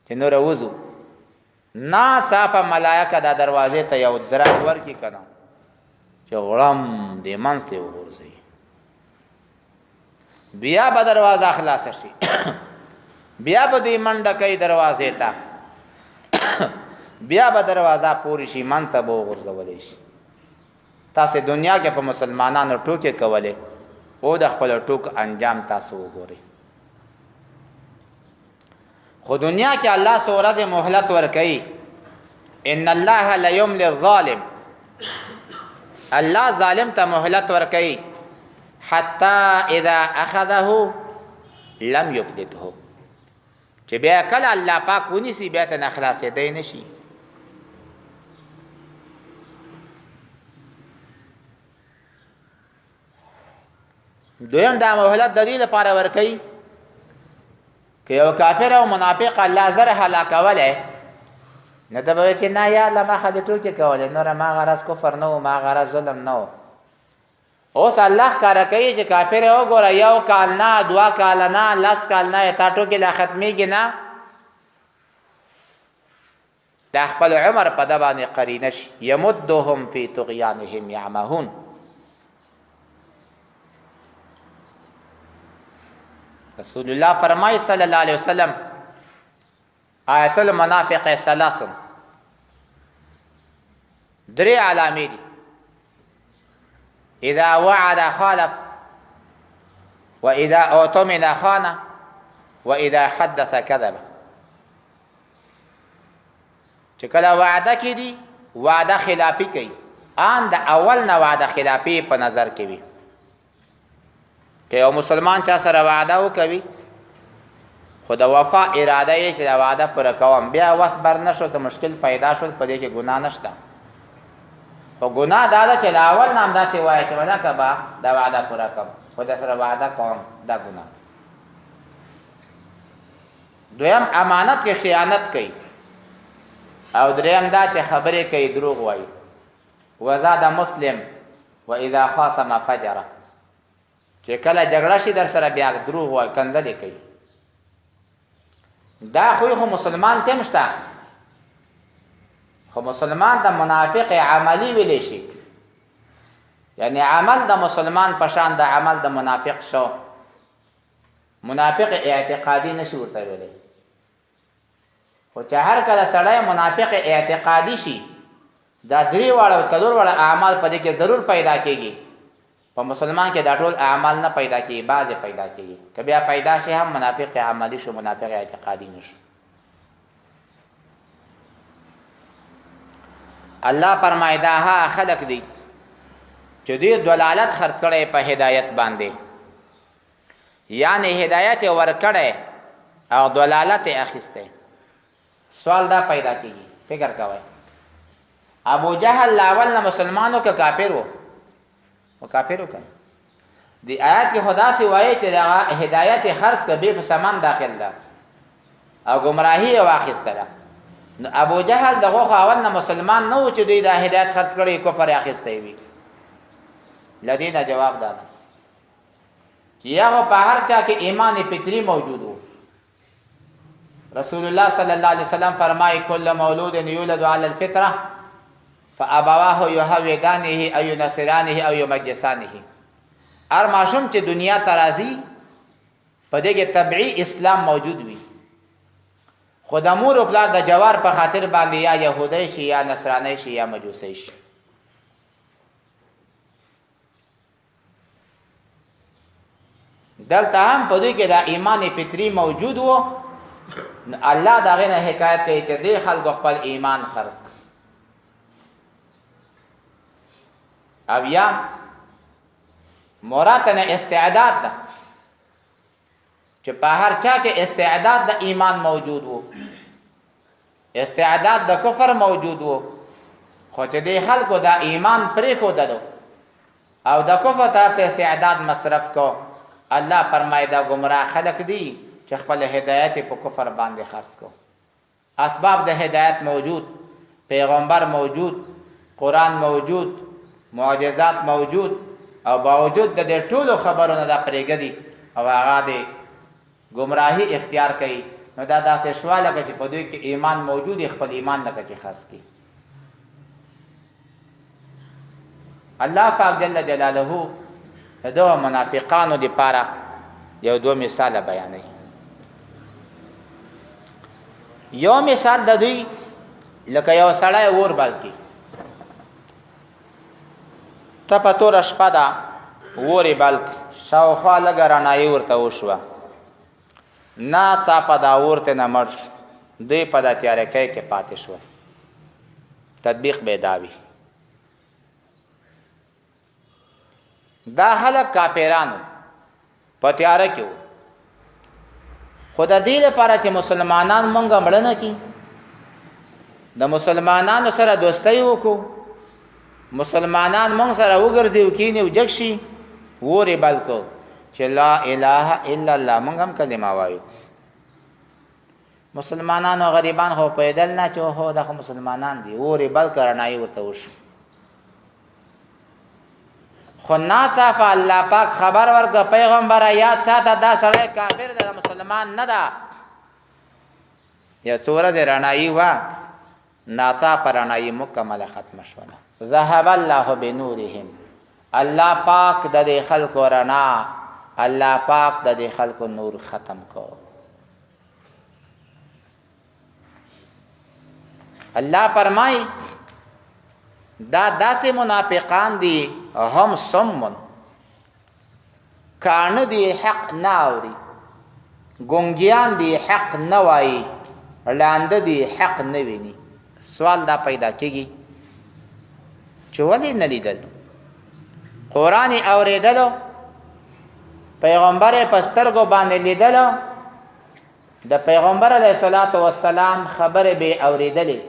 چې نور وضو ناڅاپه ملایکه دا دروازې ته یو درک ورکي کنه چې غړم دې منځ ته وغورځوي. بیا به دروازه خلاصه شي بیا به دې منډه کوي دروازې ته بیا به دروازه پوری شي من ته به وغورځولی شي. تاسو دنیا کې په مسلمانانو ټوکې کولې او د خپل ټوک انجام تاسو وګورئ. خو دنیا کې الله سو ورځ مهلت ورکوي. ان الله لا یملی الظالم، الله ظالم ته مهلت ورکوي حتی اذا اخذه لم یفلته، چې بیا کله الله پاک ونیسي بیا ته نه خلاصېدی نشي. دویم دا مهلت د دې لپاره ورکوي که یو کافر او منافق الله زر هلاکولی نه ته به وایي چې نه یا الله ما خدې ټوکې کولې نوره ما غرض کفر نه و ما غرض ظلم نه و. اوس الله ښکاره کوي چې کافر یې وګوره یو کال نه 2 کاله نه 10 کال نه تا ټوکې لا ختمېږي نه، دا خپل عمر په ده باندې قرینه شي. یمدهم فی طغیانهم یعمهون. رسول الله فرمای صلی الله علیه وسلم آیت المنافق ثلاث، 3 علامې دي. اذا وعد خالف، واذا اؤتمن خان، واذا حدث كذب. چې کله وعده کې دي وعده خلافي کوي، ان د اول نه وعده خلافي په نظر کې وي. که یو مسلمان چا سره وعده وکوي خو د وفا اراده یې چې دا وعده پوره کوم بیا وس بر نه شو ته مشکل پیدا شول په دې کې ګناه نشته. خو ګناه دا ده چې له اول نه همداسې وایي چې ولکه به دا وعده پوره کوم خو در سره وعده کوم، دا ګناه. دویم امانت کې خیانت کوي، او دریم دا چې خبرې کوي دروغ وایي. وزاد مسلم واذا خاصم فجره، چې کله جګړه شي در سره بیا دروغ وایي کنځلې کوي. دا خو مسلمان ته مشته، خو مسلمان د منافق عملی ویلی شي، یعنی عمل د مسلمان پشان د عمل د منافق شو. منافق اعتقادي نشي ورته ویلی، خو چې هر کله سړی منافق اعتقادي شي دا 3 واړه او 4 واړه اعمال په دې کې ضرور پیدا کېږي. په مسلمان کې دا ټول اعمال نه پیدا کېږي، بعضې پیدا کېږي. که بیا پیدا شي هم منافق عملی شو، منافق اعتقادي نشو. الله فرمایي دا ها خلق دي چې دوی دلالت خرڅ کړی په هدایت باندې، یعنی هدایت یې ورکړی او دلالت یې اخیستی. سوال دا پیدا کېږي، فکر کوئ ابو جهل لاول نه مسلمانو که کافر و؟ و کافر و کنه. دی آیات کې خدا سی وایي چې هدایت یې خرڅ که بې په سامان داخل ده او گمراهی یې واخیستله. نو ابو جهل دغه خو اول نه مسلمان نه و چې دوی دا هدایت خرڅ کړی کفر اخیستی وي. لدې نه جواب دا ده چې یا خو په هر چا کې ایمان فطري موجود و. رسول الله صلی الله علیه وسلم فرمایي کل مولود یولد علی الفطره فابواه یهودانه او ینصرانه او یمجسانه. هر ماشوم چې دنیا ته راځي په دې کې طبعي اسلام موجود وي، خو د مور او پلار د جوار په خاطر باندې یا یهودی شي یا نصرانی شي یا مجوسی شي. دلته هم په دې کې د ایمان فطري موجود و. الله دا غینه حکایت کوي چې دې خلکو خپل ایمان خرڅ کړ. او یا مراد نه استعداد ده چې په هر چا کې استعداد د ایمان موجود وو، استعداد د کفر موجود وو، خو چې د خلکو د ایمان پرېښودلو او د کفر طرف ته استعداد مصرف کو، الله فرمایي دا ګمراه خلک دي چې خپل هدایت په کفر باندې خرڅ کو. اسباب د هدایت موجود، پیغمبر موجود، قرآن موجود، معجزات موجود، او باوجود د دې ټولو خبرونو دا پرېږدي او هغه د گمراهی اختیار کوي، نو دا داسې شوا لکه چې په دوی کې ایمان موجود، خپل ایمان لکه چې خرڅ کړي. الله پاک جل جلاله دغه منافقانو دپاره یو دوه مثاله بیانوي. یو مثال د دوی لکه یو سړی اور بل کړي، ته په توره شپه ده اور یې بل کړ، شاوخوا لږه رڼایي ورته وشوه، ناڅاپه دا اور ترې نه مړ شو، دوی په دا تیارکۍ کې پاتې شول. تطبیق به دا وي. دا خلک کافرانو په تیاره کې وو، خو د دې لپاره چې مسلمانان مونږ مړه نه کړي، د مسلمانانو سره دوستۍ وکړو، مسلمانان مونږ سره وګرځي او کینې او جګ شي، اور یې بل کړو چې لا اله الا الله مونږ هم کلمه وایو. مسلمانانو غریبان خو پیدل نه چې هو دا خو مسلمانان دي، اور یې بل کړ، رڼایي ورته وشو. خو ناڅاپه الله پاک خبر ورکړه پیغمبره یاد ساته دا سړی کافر دی، مسلمان نه ده. یو څو ورځې رڼایي وه، ناڅاپه رڼایي مکمله ختمه شوله. ذهب الله بنورهم، الله پاک د دې خلکو رڼا، الله پاک د دې خلکو نور ختم کو. الله فرمای دا داسې منافقان دي، هم صمون، کانه دي حق نه اوري، ګونګیان دي حق نه وایي، ړانده دي حق نه ویني. سوال دا پیدا کېږي چې ولې نه لیدل؟ قرآن یې اورېدلو، پیغمبر یې په سترګو باندې لیدلو، د پیغمبر علیه الصلاة والسلام خبرې به اورېدلې،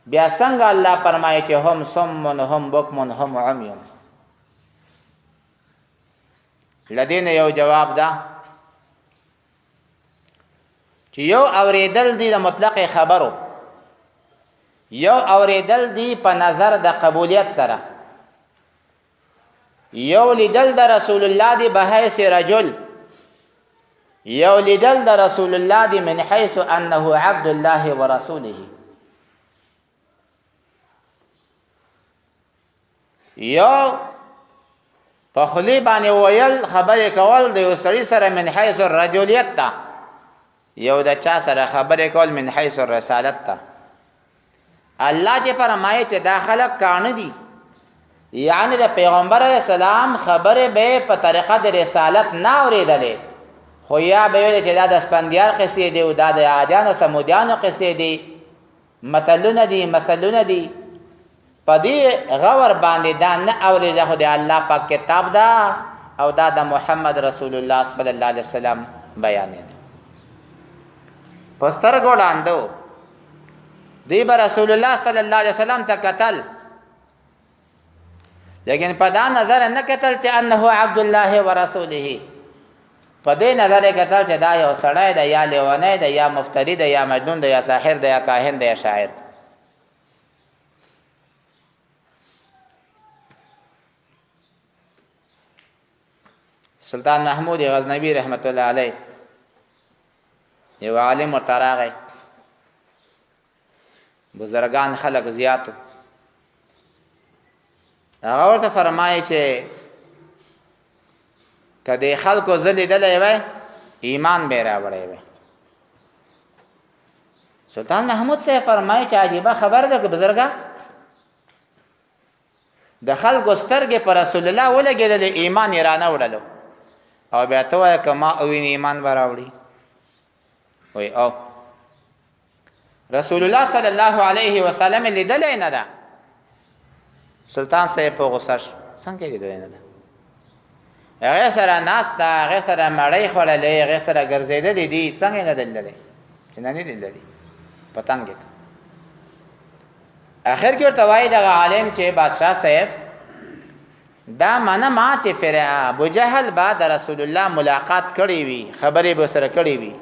بیا څنګه الله فرمایي چې هم صمون هم بکمون هم عمیون؟ لدین یو جواب ده چې یو اورېدل دي د مطلق خبرو، یو اورېدل دي په نظر د قبولیت سره، یو لیدل د رسول الله دی بحیث رجل، یو لیدل د رسول الله دی من حیث انه عبد الله ورسوله. یو په خلی باندې ویل خبرې کول د یو سړي سره من حیث الرجولیت ته، یو د چا سره خبرې کول من حیث الرسالت ته. الله چې فرمایي چې دا خلک کانه دي، یعنی د پیغمبر علیه السلام خبرې به په طریقه د رسالت نه اورېدلې، خو یا به ویل چې دا د سپندیار قصې دي او دا د عادیانو سمودیانو قصې دي، متلونه دي، مثلونه دي. په دې غور باندې دا نه اورېده، خو د الله پاک کتاب ده او دا د محمد رسول الله صلی الله علیه وسلم بیان دی. په سترګو ړانده دی به رسول الله صلی الله علیه وسلم ته کتل، لیکن په دا نظر نه کتل چې انه عبد الله ورسوله، په دې نظر یې کتل چې دا یو سړی دی، یا لیونی دی، یا مفتری دی، یا مجنون دی، یا ساحر دی، یا کاهن دی، یا شاعر دی. سلطان محمود غزنوی رحمت الله علیه یو عالم ورته راغی، بزرگان خلق زیاتو، هغه ورته فرمایي چې که د خلکو زه لیدلی وی ایمان به یې راوړی وی. سلطان محمود صاحب فرمایي چې عجیبه خبر ده که بزرګه د خلکو سترګې په رسول الله ولګېدلې، ایمان یې رانه وړلو، او بیا ته وایه که ما اووینې ایمان به راوړي؟ وی او رسول الله صلی الله علیه وسلم لیدلی نه ده. سلطان صاحب په غصه شو، څنګه لیدلی نه ده؟ هغه سره ناسته، هغه سره مړۍ خوړلې، هغه سره ګرځېدلې دي، څنګه نه دلدلې چې نه دلدلې پتنګ. اخر کې ورته وایي دغه عالم چې بادشاه صاحب دا معنا ما چې ابو جهل با د رسول الله ملاقات کړی وي، خبرې به سره کړی وي،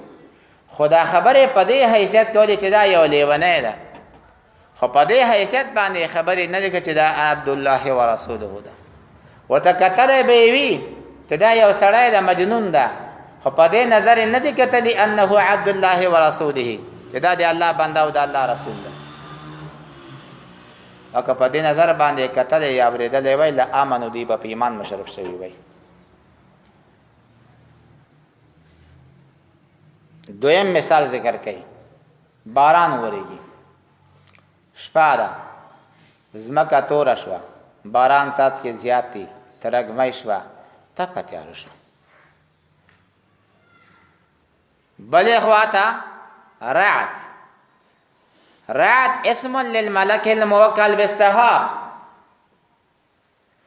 خدا خبرې په دې حیثیت کولې چې دا یو لیونی ده، خو په دې حیثیت باندې خبرې نه ده چې دا عبد الله ورسوله ده. ورته کتلی به یې وي چې دا یو سړی ده مجنون ده، خو په دې نظر یې نه دي کتلي انه عبد الله ورسوله چې دا د الله بنده او د الله رسول ده. او که په دې نظر باندې کتلی یا اورېدلی وی لآمنو دوی به په ایمان مشرف شوي وی. دویم مثال ذکر کوي، باران وریږي، شپه ده، ځمکه توره شوه، باران څاڅکې زیات دي، ترږمۍ شوه، تپه تیاره شوه. بلې خوا ته رعد، رعد اسم للملک الموکل بالسحاب،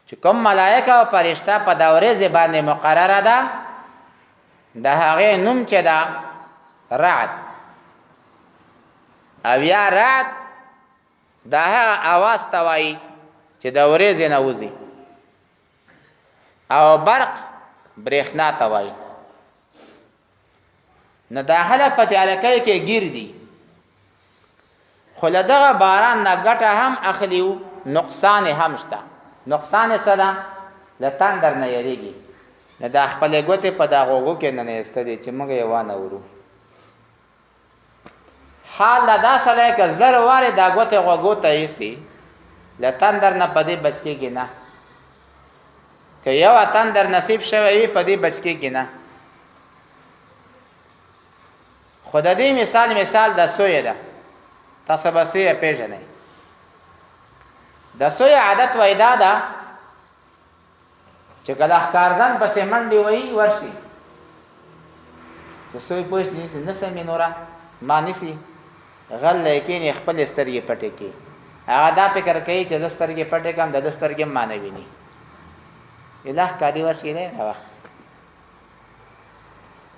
چې کوم ملائکه او فرشته په دا ورځې باندې مقرره ده، د هغې نوم چې ده رعد. او یا رعد دا هغه اواز ته وایي چې د ورځې نه وځي. او برق برېښنا ته وایي. نو دا خلک په تیارکۍ کې ګیر دي، خو له دغه باران نه ګټه هم اخلي و نقصان هم شته. نقصان څه ده؟ له تندر نه یریږي، نو دا خپلې ګوتې په دا غوږو کې ننیسته دي چې موږ یې وانه ورو. حال له دا سړی که زر وارې دا ګوتې غوږو ته ایسي، له تندر نه په دې بچ کېږي نه. که یو تندر نصیب شوی وي په دې بچ کېږي نه. خو د دې مثال د سویې ده. تاسو به سویې پېژنئ. د سویې عادت وایي دا ده چې کله ښکارزن پسې منډې وهي ورشي، چې سوی پوه نیسي نه سمې نوره ما نیسي، غلی کېني خپلې سترګې پټې کړي. هغه دا فکر کوي چې زه سترګې پټې کړم د ده سترګې هم ما نه ویني. اله ښکاري ورشي دی راوخت.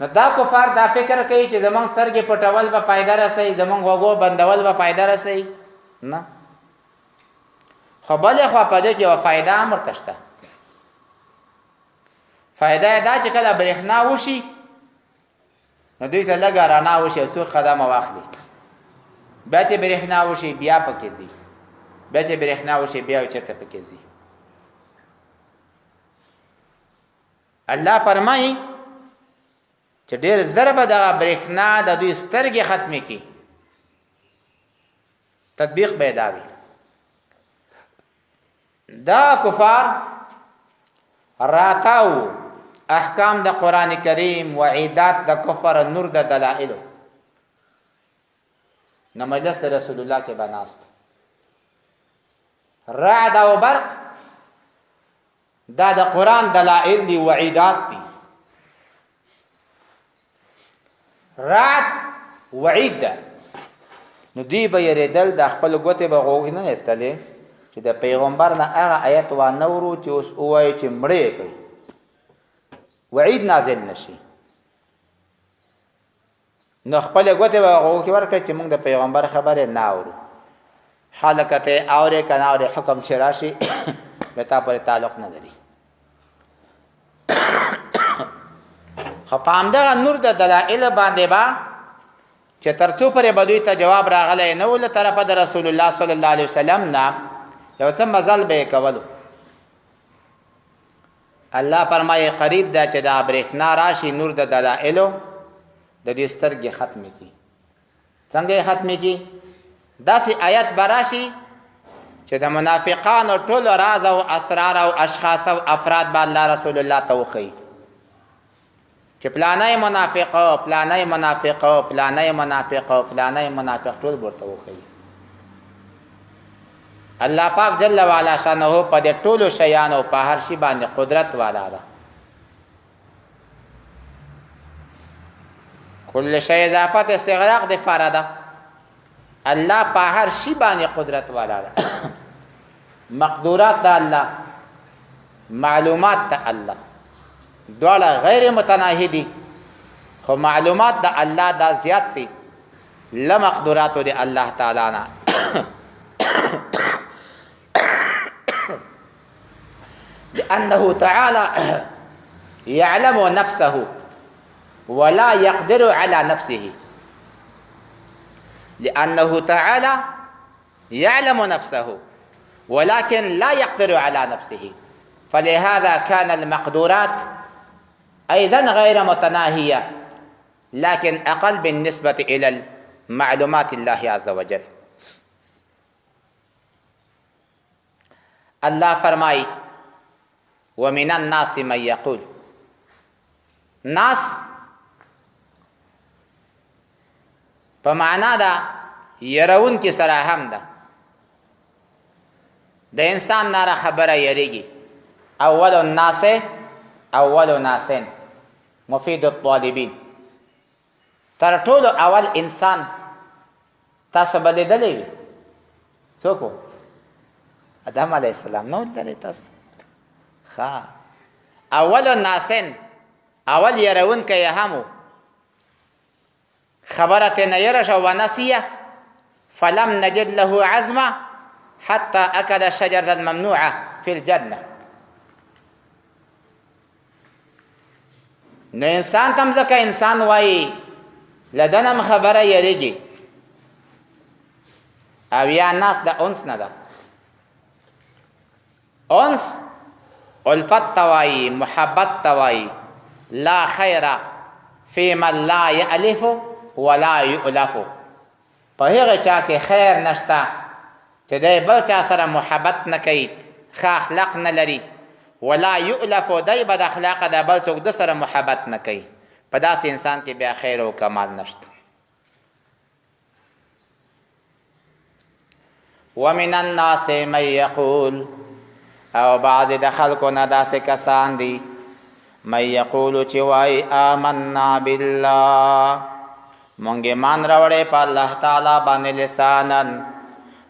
نو دا کفار دا فکر کوي چې زمونږ سترګې پټول به فایده رسوي، زمونږ غوږو بندول به فایده رسوي. نه، خو بلې خوا په دې کې یوه فایده هم ورته شته. فایده یې دا چې کله برېښنا وشي نو دوی ته لږه رڼا وشي او څو قدمه واخلي. بیا چې برېښنا وشي بیا پکې ځي، بیا چې برېښنا وشي بیا چېرته پکې ځي. الله فرمایي چې ډېر زر به دغه برېښنا د دوی سترګې ختمې کړي. تطبیق به یې دا وي. دا کفار راتاو احکام د قرآن کریم، وعیدات د کفر، نور د دلائلو. نو مجلس د رسول الله کې به ناست. رعد او برق دا د قرآن دلائل دي، وعیدات دي. رعد وعید ده. نو دوی به یریدل، د خپل ګوتې به غوږ نه ایستلې چې د پیغمبر نه هغه آیت وانه ورو چې اوس ووایي چې مړه یې کوي، وعید نازل نشي. نو خپل ګوتې به غوږ کې ورکړي چې موږ د پیغمبر خبرې نه اورو. حالکت یې اورې که نه اورې، حکم چې راشي به تا پورې تعلق نه لري. خو په همدغه نور د دلایل باندې به چې تر څو پورې به دوی ته جواب راغلی نه و له طرفه د رسول الله صلی الله علیه وسلم نه، یو څه مزل به یې کولو. الله فرمایي قریب ده چې دا برېښنا راشي، نور د دلایلو د دې سترګې ختمې کړي. څنګه یې ختمې کړي؟ داسې آیت به راشي چې د منافقانو ټول راز او اسرار او اشخاص او افراد به الله رسول الله ته وښیي چې پلانی منافق او پلانی منافق او پلانی منافق او پلانی منافق ټول ورته وښیي. الله پاک جل وعلا شانه په دې ټولو شیانو په هر شي باندې قدرت والا ده. کل شی اضافت استغراق د فارده. الله په هر شي باندې قدرت والا ده. مقدورات د الله، معلومات د الله، دواړه غیر متناهي دي خو معلومات د الله دا زیات دي لمقدوراتو د الله تعالی نه لأنه تعالى يعلم نفسه ولا يقدر على نفسه لأنه تعالى يعلم نفسه ولكن لا يقدر على نفسه فلهذا كان المقدورات أيضا غير متناهية لكن أقل بالنسبة إلى معلومات الله عز وجل. الله فرمای ومن الناس من يقول ناس په معنا دا يرون کې سره هم ده د انسان ناره خبره یریږي اول الناس اول ناسین مفید الطالبین تر ټولو اول انسان تاسو به لیدلی وي څوک و آدم علیه السلام نو لیدلی تاسو ښه اول الناسین اول یرونکی یې هم و خبره ترې نه یره شوه ونسیه فلم نجد له عزمه حتى أكل الشجرة الممنوعة في الجنة. نو انسان تم ځکه انسان وایي لدنم خبره یریږي او یا ناس د انس نه ده انس الفت توایي محبت توایي لا خیر فی من لا یألف ولا یؤلف په هغه چا کې خیر نشته چې دی بل چا سره محبت نه کوي ښه اخلاق نه لري ولا یؤلف دی بد اخلاقه د بل څوک د سره محبت نه کوي په داسې انسان کې بیا خیر او کمال نشته. ومن الناس من یقول او بعضې د خلکو نه داسې کسان دي من یقولو چې وایي آمنا بالله مونږ ایمان راوړی په الله تعالی باندې لسانا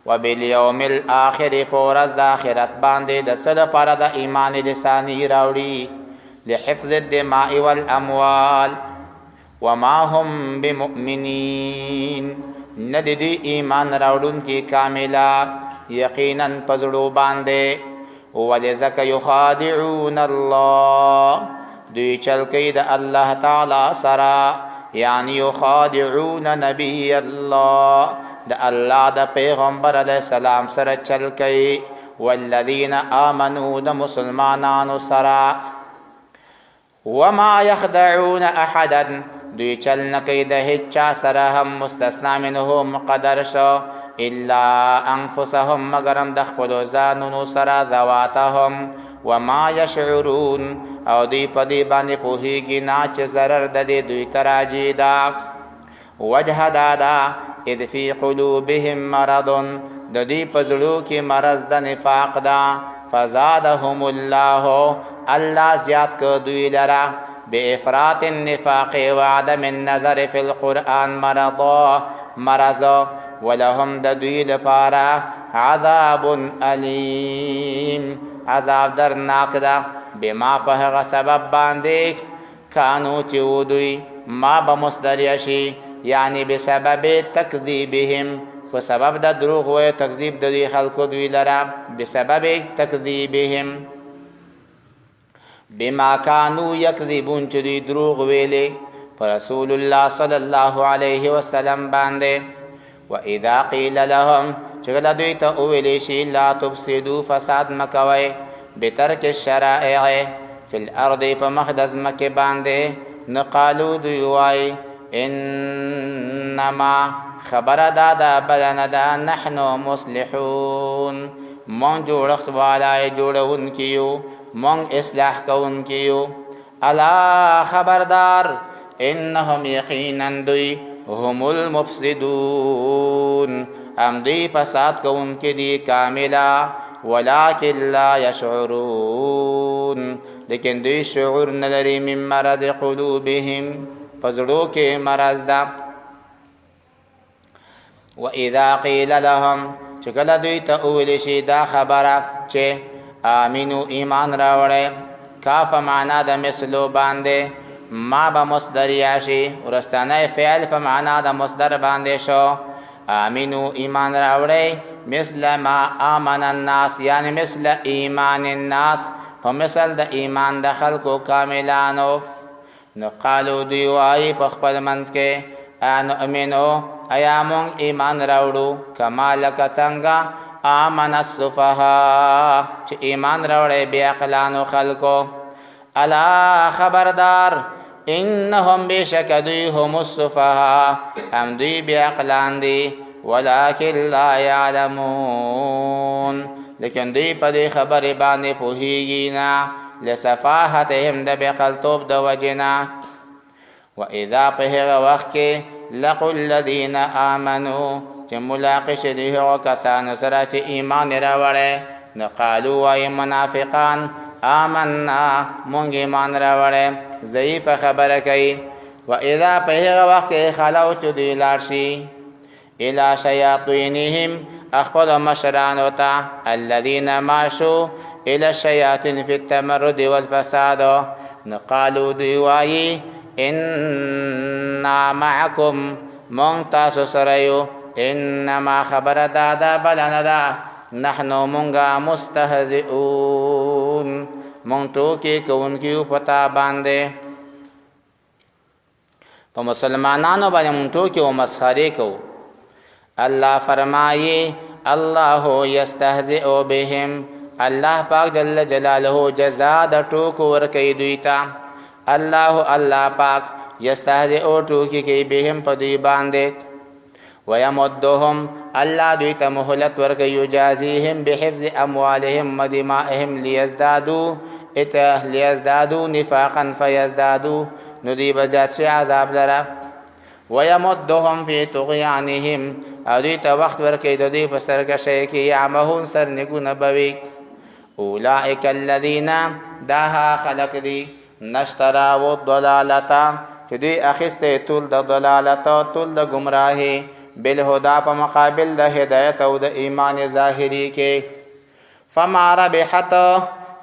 وبالیوم الاخر په ورځ د آخرت باندې د څه دپاره د ایمان لساني راوړي لحفظ الدماء والاموال وما هم بمؤمنین نه د دوی ایمان راوړونکي کامله یقینا په زړو باندې ولې ځکه یخادعون الله دوی چل کوي د الله تعالی سره یعنی یخادعون نبی الله د الله د پیغمبر علیه السلام سره چل کوي والذین آمنوا د مسلمانانو سره وما یخدعون احدا دوی چل نه کوي د هیچ چا سره هم مستثنا منه مقدر شو الا انفسهم مگرم د خپلو ځانونو سره ذواتهم وما یشعرون او دوی په دې باندې پوهیږي نه چې ضرر د دې دوی ته راځي ده وجه دا ده اذ فی قلوبهم مرض د دوی په زړو کې مرض د نفاق ده فزادهم الله الله زیات که دوی لره بافراط النفاق وعدم النظر فی القرآن مرض ولهم د دوی لپاره عذاب علیم عذاب درناک ده بما په هغه سبب باندې کانو چې و دوی ما به مصدر شي یعنی بسبب تکذیبهم په سبب د دروغ و تکذیب د دوی خلکو دوی لره بسبب تکذیبهم بما کانو یکذبون چې دوی دروغ ویلې په رسول الله صلی الله علیه وسلم باندې واذا قیل لهم چې کله دوی ته وویلې شي لا تفسدوا فساد مکوئ بترک الشرائع فی الارض په مخ د ځمکې باندې نه قالو دوی وایي انما خبره دا ده بله نه ده نحنو مصلحون مونږ جوړښت والا جوړونکي یو مونږ اصلاح کوونکي یو الا خبردار انهم یقینا دوی هم المفسدون ام دوی فساد کوونکي دي کاملا ولكن لا يشعرون لیکن دوی شعور نلري من مرض قلوبهم پزړو کې مرض ده واذا قيل لهم چې کله دوی ته وویل شي دا خبره چې آمنو ایمان راوړئ کاف معنا د مثلو باندې ما به مصدر یاشي ورستانه فعل په معنا د مصدر باندې شو آمینو ایمان راوړی مثل ما آمن الناس یعنی مثل ایمان الناس په مثل د ایمان د خلکو کاملانو نو قالو دوی وایي په خپل منځ کې نؤمنو ایا مونږ ایمان راوړو کما لکه څنګه آمن السفهاء چې ایمان راوړی بې عقلانو خلکو الا خبردار انهم بشک دوی هم السفهاء هم دوی بې عقلان دي ولکن لا یعلمون لیکن دوی په دې خبرې باندې پوهیږي نه لسفاهتهم د بې عقلتوب د وجې نه واذا په هغه وخت کې لقوا الذین آمنوا چې ملاقات دي هغه کسانو سره چې ایمان راوړی نو قالو وایي منافقان آمنا مونږ ایمان راوړی ضعیفه خبره کوي واذا په هغه وخت کې خلو چې دوی لاړ شي الى شیاطینهم خپلو مشرانو ته الذین ماشوا الى الشیاطین فی التمرد والفساد نو قالو دوی وایي انا معکم مونږ تاسو سره یو انما خبره دادا بلنه ده نحنو مونږه مستهزئون مونږ ټوکې کوونکي یو پتا باندې په مسلمانانو باندې مونږ ټوکې او مسخرې کوو الله فرمایي الله یستهزئ بهم الله پاک جل جلاله جزا د ټوکو ورکوي دوی ته الله پاک یستهزئ ټوکې کوي بهم په دوی باندې ويمدهم الله دوی ته مهلت ورکوي یجازیهم بحفظ اموالهم ودمائهم لیزدادوا نفاقا فیزدادوا نو دوی به زیات شي عذاب لره ويمدهم فی طغیانهم او دوی ته وخت ورکوي د دوی په سرکشۍ کې یعمهون سرنګونه بوي اولئک الذین دا خلق دي نشتراو الضلالة چې دوی اخیسته ټول د ضلالت او ټول د گمراهي بالهدى په مقابل د هدایت او د ایمان ظاهری کې فما ربحت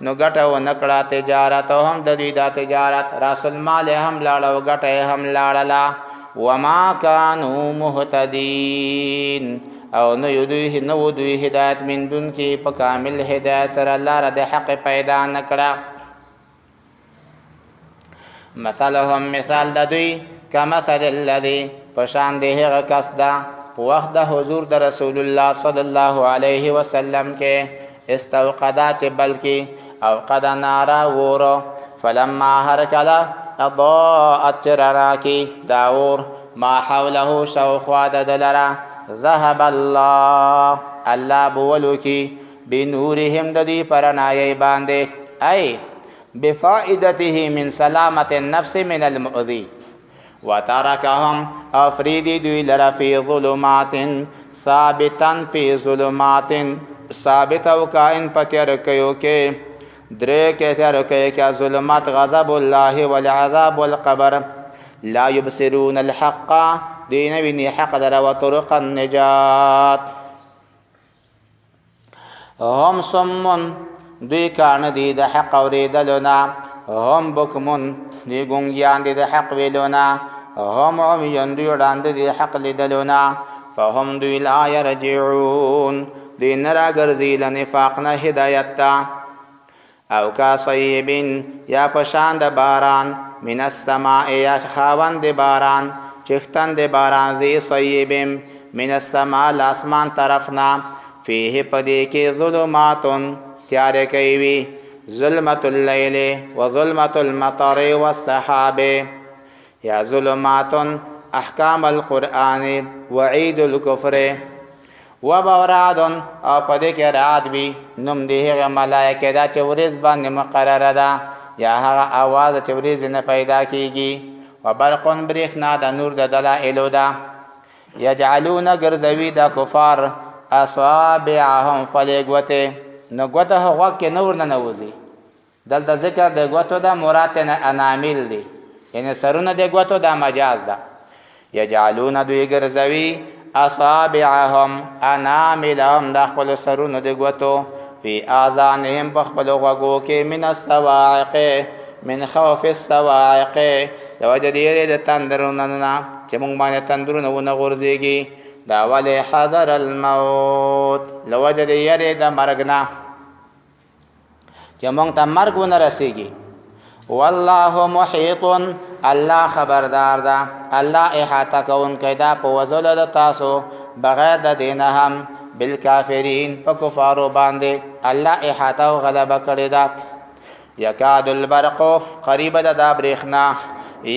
نو ګټه و نکړه تجارت هم د دوی د تجارت راس المال هم لاړه او ګټه هم لاړه وما كانوا مهتدين او نو دوی هدایت من دون کې په کامل هدایت سره لاره د حق پیدا نکړه مثلهم مثال د دوی کمثل الذی پشان دی هغه کس ده په وخت د حضور د رسول الله صلی الله علیه وسلم کې استوقدا چې بلکې او قد نارا ورو فلما هرکلا اضاءت رناکی داور ما حوله شوخوا دلرا ذهب الله بولوکی بنورهم ددی پرنائی باندې ای بفائدته من سلامت النفس من المؤذی وتركهم افریدی دوی لرا فی ظلمات ثابتا فی ظلمات ثابت او کائن پتر کیو کې درې کې تر کې ظلمات غضب الله والعذاب والقبر لا يبصرون الحق دین ویني حق در وطرق النجات هم صم دوی کان دی د حق اوریدلونا هم بکمون دی ګونګیان دی د حق ویلونا هم عمیون دوی وړاندې دی حق لیدلونا فهم دوی لا يرجعون دی نرا ګرځي لنفاق نه هدایت او کا صیبین یا پشان د باران من السماء یا خاوند باران چختن د باران ذی صیبم من السماء لاسمان طرفنا فیه پدی کی ظلماتن تیار کیوی ظلمت اللیل و ظلمت المطر والسحاب یا ظلماتن احکام القرآن وعید الكفر و بورادن او پدې کې رات وي نوم دې هغه ملائکه دا چې ورځ باندې مقرره ده یا هغه आवाज چې ورځ نه پیدا کیږي و برقن برېښنا د نور د دلایل ده یجعلون ګرځوي د کفار اصابعهم فلګوته نو ګوته هغه کې نور نه نوځي دلته ذکر د ګوتو د مراد نه انامل دي یعنی سرونه د ګوتو د مجاز ده یجعلون دوی ګرځوي اصابعهم اناملهم د خپل سرونو د ګوتو فی آذانهم په خپلو غوږو کې من الصواعق من خوف الصواعق د وجه د یېرې د تندرونو نه چې موږ باندې تندرونه ونه غورځېږي دا ولې حذر الموت له وجه د یېرې د مرګ نه چې موږ ته مرګ ونه رسېږي والله محیط الله خبردار ده الله احاطه کوونکی ده په وزلو د تاسو بغیر د دینه هم بالکافرین په کفارو باندې الله احاطه او غلبه کړې ده یکاد البرق قریب ده دا برېښنا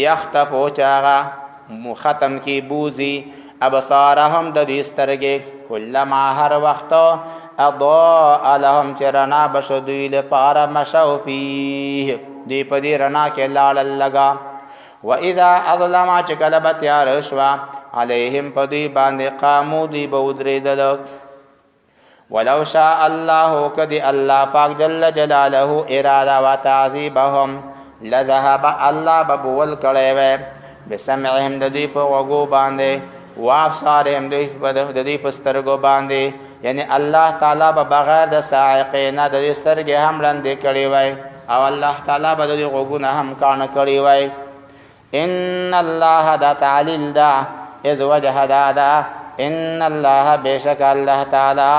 یختفو چې هغه ختم کی بوزي ابصارهم د دوی سترګې کلما هر وخت اضاء لهم چې رڼا بشو دوی لپاره مشوا فیه دوی په دې رڼا کې لاړل لګا واذا اظلم چې کله به تیار شوه علیهم په دوی باندې قامو دوی به ودرېدل ولو شاء الله کدی الله پاک جل جلاله اراده و تعذیبهم لذهب الله ببول کړی وی بسمعهم د دوی په غوږو باندې وابصارهم د دوی په سترګو باندې یعنی الله تعالی به بغیر د صاعقې نه د دوی سترګې هم ړندې کړې وی او الله تعالی به د دوی غوږونه هم کاڼه کړي وی ان الله دا تعلیل دا از وجه دا دا ان الله بشک الله تعالی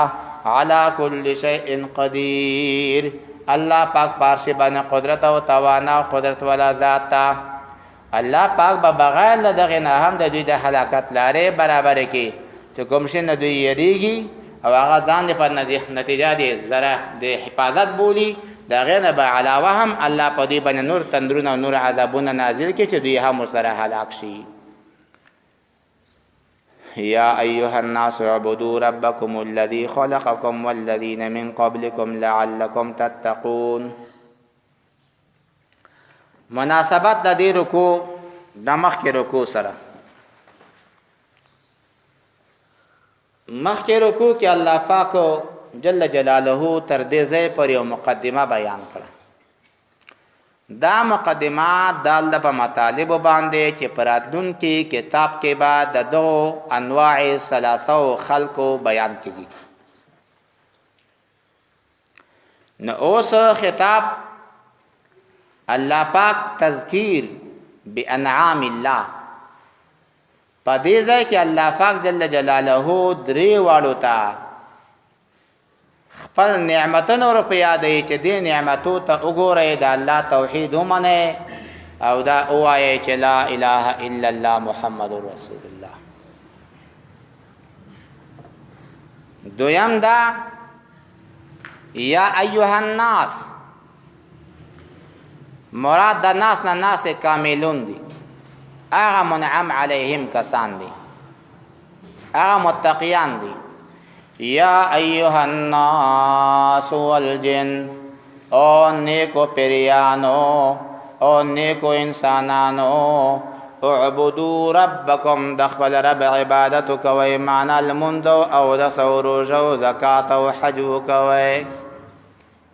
على كل شيء قدير الله پاک پارشی باندې قدرت او توانا او قدرت والا ذات تا الله پاک به بغیر له دغه نه هم د دوی د هلاکت لارې برابر کی چې کوم شي نه دوی یریږي او هغه ځان په نتیجه دی زره د حفاظت بولی دغه نه به علاوه هم الله په دې باندې نور تندرونه او نور عذابونه نازل کی چې دوی هم سره هلاک شي يا أيها الناس اعبدوا ربكم الذي خلقكم والذين من قبلكم لعلكم تتقون مناسبت د دې رکوع د مخکې رکوع سره مخکې رکوع کې الله پاک جل جلاله تر دې ځای پر یو مقدمه بیان کړه دا مقدمه داله په مطالب باندې چې پراتلونکي کتاب کې بعد د دو انواع ثلاثه خلقو بیان کیږي نو اوس خطاب الله پاک تذکیر بانعام الله په دې ځای کې الله پاک جل جلاله درې واړو ته خپل نعمتونو په یادې چې دې نعمتو ته وګورئ د الله توحید ومنه او دا وایي چې لا اله الا الله محمد رسول الله دویم دا یا ایها الناس مراد د ناس نه ناس کاملون دي هغه منعم علیهم کسان دي هغه متقیان دي یا ایها الناس والجن او نیکو پریانو او نیکو انسانانو اعبدو ربکم دخبل رب عبادتو کوئی معنی المندو او دسو روژو زکاة و حجو کوئی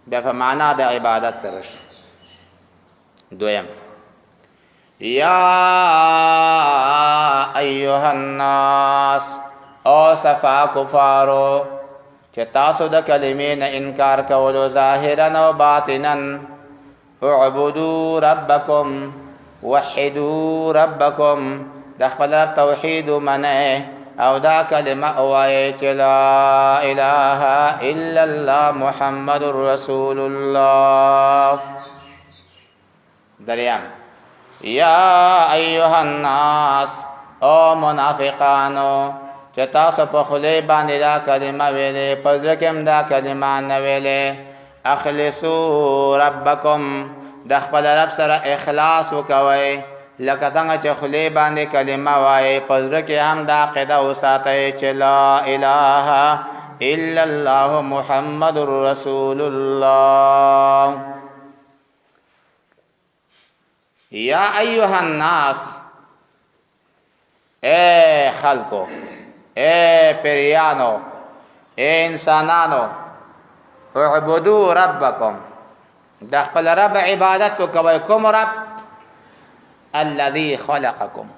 بیا په معنا د عبادت سرش دویم یا ایها الناس او صفا کفارو چې تاسو د کلمې نه انکار کولو ظاهرا او باطنا اعبدوا ربکم وحدوا ربکم د خپل رب توحید منه او دا کلمه وایي چې لا اله الا الله محمد رسول الله دریم یا ایها الناس او منافقانو چې تاسو په خلی باندې دا کلمه ویلې په زړه کې هم دا کلمه نه ویلې اخلصوا ربکم د خپل رب سره اخلاص وکوئ لکه څنګه چې خلی باندې کلمه وایي په زړه کې هم دا عقیده وساتئ چې لا اله الا الله محمد رسول الله یا ایها الناس اے خلقو اے پریانو اے انسانانو اعبدو ربکم د خپل رب عبادت کوئ کوم رب الذي خلقکم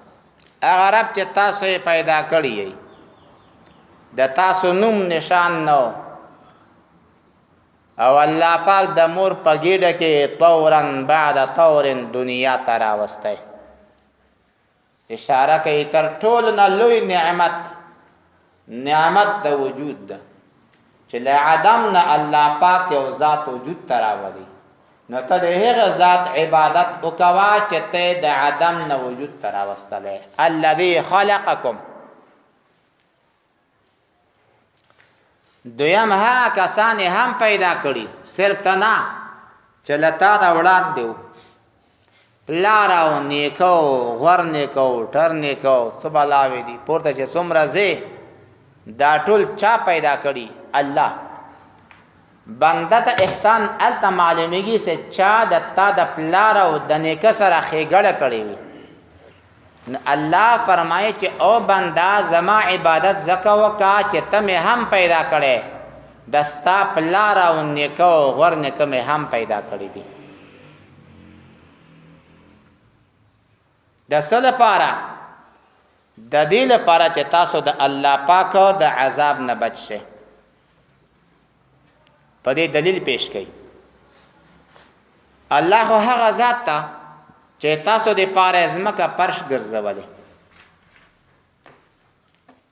هغه رب چې تاسو پیدا کړی د تاسو نوم نشان نو او الله پاک د مور په ګیډه کې طورن بعد طور دنیا ته راوستی. اشاره کوي تر ټولو نه لوی نعمت د وجود ده چې له عدم نه الله پاک یو ذات وجود ته راولي. نو ته د هغه ذات عبادت وکوه چې ته د عدم نه وجود ته راوستلی. الذي خلقکم. دویم ها کسان هم پیدا کړي، صرف ته نه چې له تا نه وړاندې وو، پلار او نیکه و غور نیکه و ټر نیکه و څه بلاوې دي پورته چې څومره ځې دا ټول چا پیدا کړي؟ الله. بنده ته احسان الته معلومیږي چې چا د تا د پلار او د نیکه سره ښېګړه کړې وي. الله فرمایي چې او بنده زما عبادت ځکه وکړه چې ته مې هم پیدا کړې، د ستا پلار او نیکه او غور نیکه مې هم پیدا کړي دي. د څه لپاره؟ د دې لپاره چې تاسو د الله پاک د عذاب نه بچ شئ. په دې دلیل پیش کړي الله خو هغه ذات ته چې تاسو د پاره ځمکه فرش ګرځولې.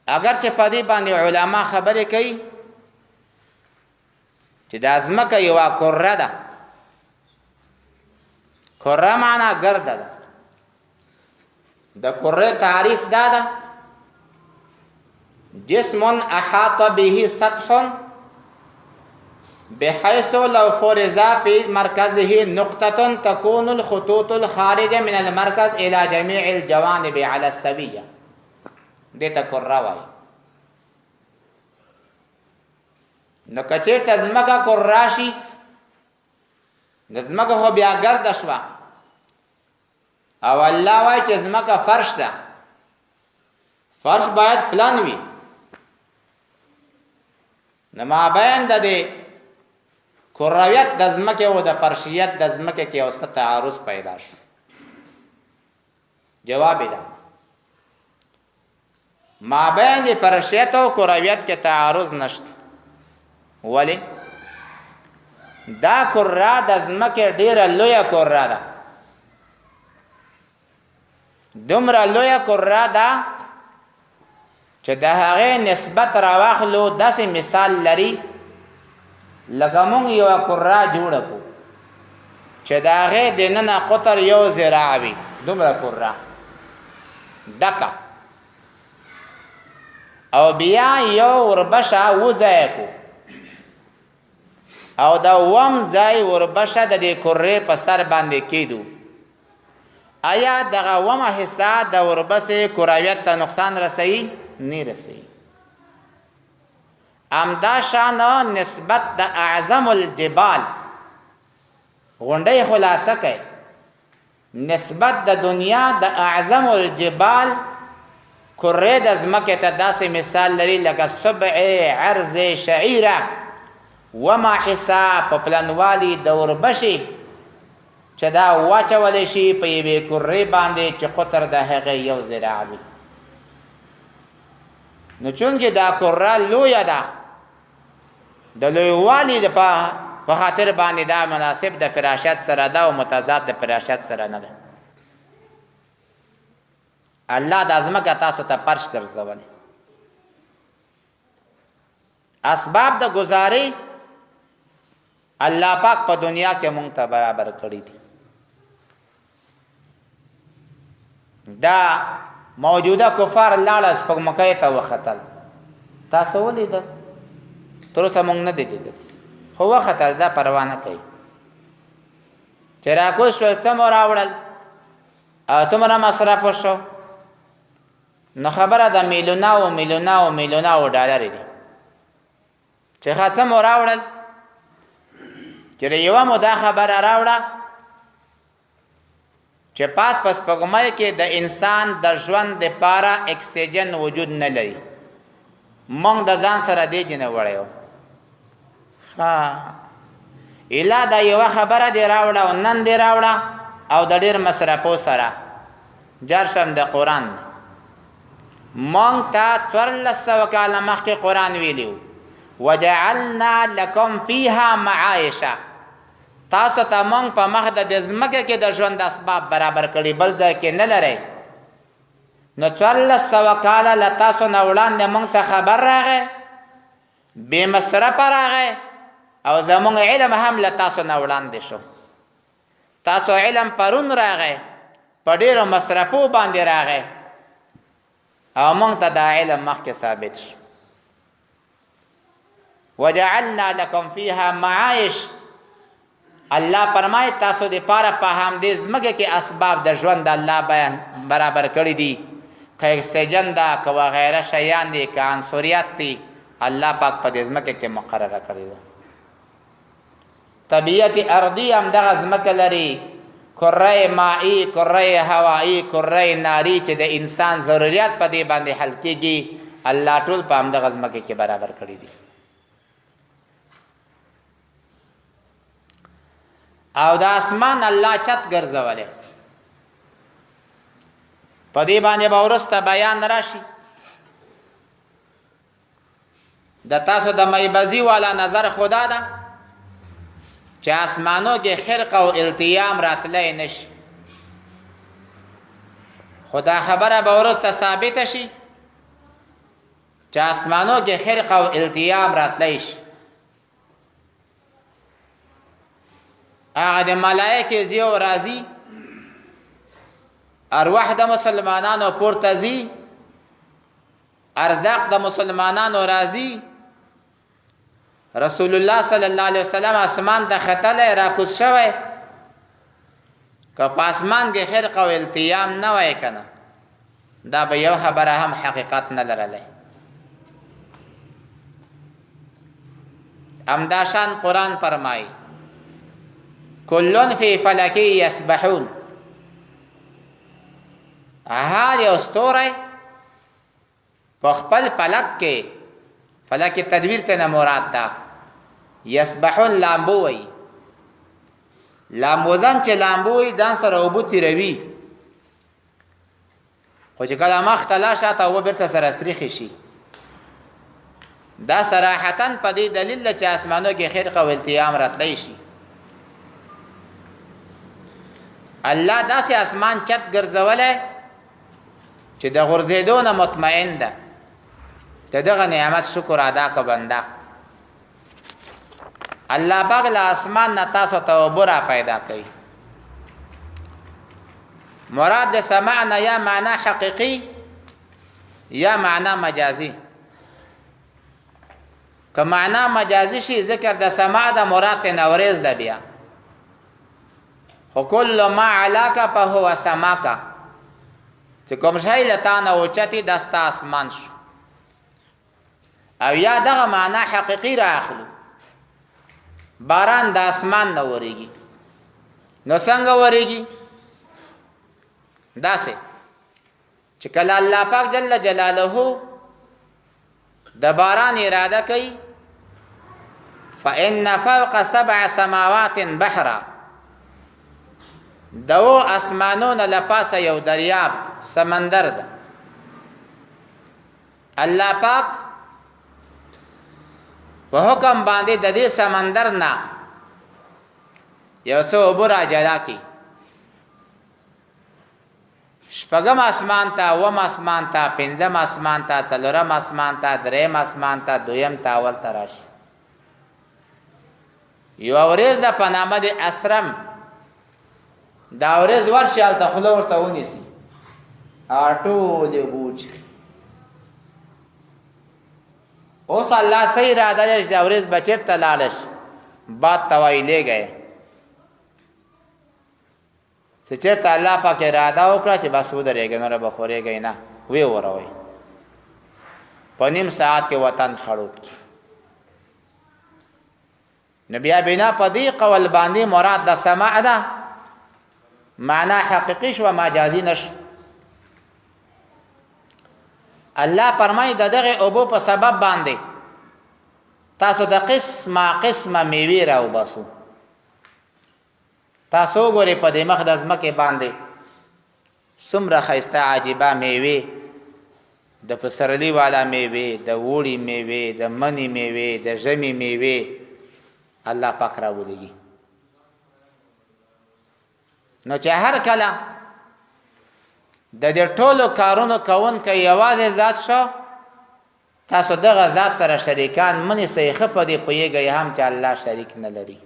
اگر چې په دې باندې علما خبرې کوي چې د ځمکه یوه کره ده، کره معنا ګرده ده، د کره تعریف دا ده جسم احاط به سطح بحيث لو فرض في مركزه نقطة تكون الخطوط الخارجة من المركز إلى جميع الجوانب على السوية. دې ته کره وایي. نو که چېرته ځمکه کره شي د ځمکه خو بیا ګرده شوه او الله وایي چې ځمکه فرش ده، فرش باید پلان وي. نو مابین د دې کرویت د ځمکې او د فرشیت د ځمکې کې یو څه تعارض پیدا شو. جواب دا مابین د فرشیت او کرویت کې تعارض نشته. ولی؟ دا کره د ځمکې ډیره لویه کره ده، دومره لویه کره ده چې د هغې نسبت راواخلو داسې مثال لري لکه مونږ یوه کره جوړه کړو چې د هغې دننه قطر 1 ذراع وي، دومره کره ډکه، او بیا یو وربشه وځای کړو او د اووم ځای وربشه د دې کرې په سر باندې کېدو. آیا دغه اومه حصه د وربسې کرویت ته نقصان رسوي؟ نه رسوي. امدا شان نسبت د اعظم الجبال غونډې خلاصه کوي، نسبت د دنیا د اعظم الجبال کرې د ځمکې ته داسې مثال لري لکه سبع عرض شعیره وما حصه په پلنوالي د وربشې چې دا واچولی شي په یوې کرې باندې چې قطر د هغې 1 ذراع وي. نو چونکې دا کره لویه ده، د لویوالي په خاطر باندې دا مناسب د فراشت سره ده او متضاد د فراشت سره نه ده. الله د ځمکه تاسو ته فرش ګرځولی. اسباب د گزارې الله پاک په دنیا کې مونږ ته برابر کړي دي. دا موجوده کفار لاړه سپوږمکۍ ته وختل، تاسو ولیدل؟ تر اوسه مونږ نه دی لیدل، خو وختل، ځه پروا نه کوي. چې راکوز شول څه مو راوړل او څومره مصرف وشو، نو خبره د میلیونه ډالرې دي. چې ښه څه مو راوړل، چې یوه مو دا خبره راوړه چې پاس په سپوږمۍ کې د انسان د ژوند دپاره اکسیجن وجود نه لري، مونږ د ځان سره دې جنه وړی و. الا دا یوه خبره دې راوړه او نن دې راوړه او د ډېر مصرفو سره جرشم د قرآن مونږ ته 1400 کاله مخکې قرآن ویلی و وجعلنا لکم فیها معایشه تاسو ته مونږ په مخ د ځمکه کې د ژوند اسباب برابر کړي بل ځای کې نه لرئ نو 1400 کاله له تاسو نه وړاندې مونږ ته خبر راغی بې مصرفه راغی او زمونږ علم هم له تاسو نه وړاندې شو تاسو علم پرون راغی په ډېرو مصرفو باندې راغی او مونږ ته دا علم مخکې ثابت شو وجعلنا لکم فیها معایش الله فرمای تاسو د پاره په همدې ځمکه کې اسباب د ژوند الله بیان برابر کړي دي که اکسیجن ده که وغیره شیان دي که عنصریات دي الله پاک په دې ځمکه کې مقرره کړي ده طبیعت ارضی هم دغه ځمکه لري کره مائی کره هوایی کره ناری چې د انسان ضرورت په دې باندې حل کېږي الله ټول په همدغه ځمکه کې برابر کړي دي او د اسمان الله چت ګرځولې په دې باندې به وروسته بیان راشي د تاسو د میبزي والا نظر خدا ده چې اسمانو کې خرق او التیام راتلی نشي خدا خبره به وروسته ثابته شي چې اسمانو کې خرق او التیام راتلی شي هغه د ملائکه زیو راضی ارواح د مسلمانانو پورته ځي ارزاق د مسلمانانو راضی رسول الله صلی الله علیه وسلم اسمان ته ختله را کوز شوی که په اسمان کې خرق او التیام نه وای کنه دا به یو خبره هم حقیقت نه لرله امداشان قرآن فرمای کلون فی فلکی یسبحون هر یو ستوری په خپل فلک کې فلک تدبیر ته نه مراد ده یسبحون لامبو وی لامبوزن چې لامبو وی ځان سره اوبو تیروي خو چې کله مخ ته لاړ شاته اوبه بیرته سره سریښې شي دا صراحتا په دې دلیل ده چې اسمانو کې خرق او التیام راتلی شي الله داسې اسمان چت ګرځولی چې د غورځېدو نه مطمئن ده د دغه نعمت شکر ادا که بنده الله پاک له اسمان نه تاسو ته اوبه را پیدا کوي مراد د سماع نه یا معنا حقیقي یا معنا مجازي که معنا مجازي شي ذکر د سماع د مراد نه ورز ده بیا خو کل ما علاکا فهو سماکا چې کوم شی له تا نه اوچتي دا ستا اسمان شو او یا دغه معنا حقیقي را اخلو باران د اسمان نه ورېږي نو څنګه ورېږي داسې چې کله الله پاک جل جلاله د باران اراده کوي فإن فوق 7 سماوات بحرا دو اسمانون لپاسه یو دریاب سمندر ده الله پاک په حکم باندې د دې سمندر نه یو څو اوبه را جلا کی شپږم اسمان ته اووم اسمان ته پنځم اسمان ته څلورم اسمان ته درېم اسمان ته دویم ته اول ته راشي یو ورځ ده په نامه د اسرم دا ورځ ورشي هلته خوله ورته ونیسي ټولې اوبه وچښي اوس الله صحیح اراده لري چې دا ورځ به چېرته لاړه شي باد ته وایي لیږئ چې چېرته الله پاک اراده وکړه چې بس ودرېږئ نوره به خورېږئ نه ویې وروئ په نیم ساعت کې وطن خړوب کړي نو بیا بنا په دې قول باندې مراد د سماع ده معنا حقیقي شو مجازي نشو الله فرمای د دغه اوبو په سبب باندې تاسو د قسمه میوه راو باسو تاسو ګوري په دې مخ د ځمکه باندې څومره خیسته عجیبه میوه د پسرلی والا میوې، د وړي میوې، د منی میوې، د ژمي میوې الله پاک راولېږي. نو چې هر کله د دې ټولو کارونو کوونکی یوازې ذات شو، تاسو دغه ذات سره شریکان منی سیخه په دې پوهېږئ هم چې الله شریک نه لري.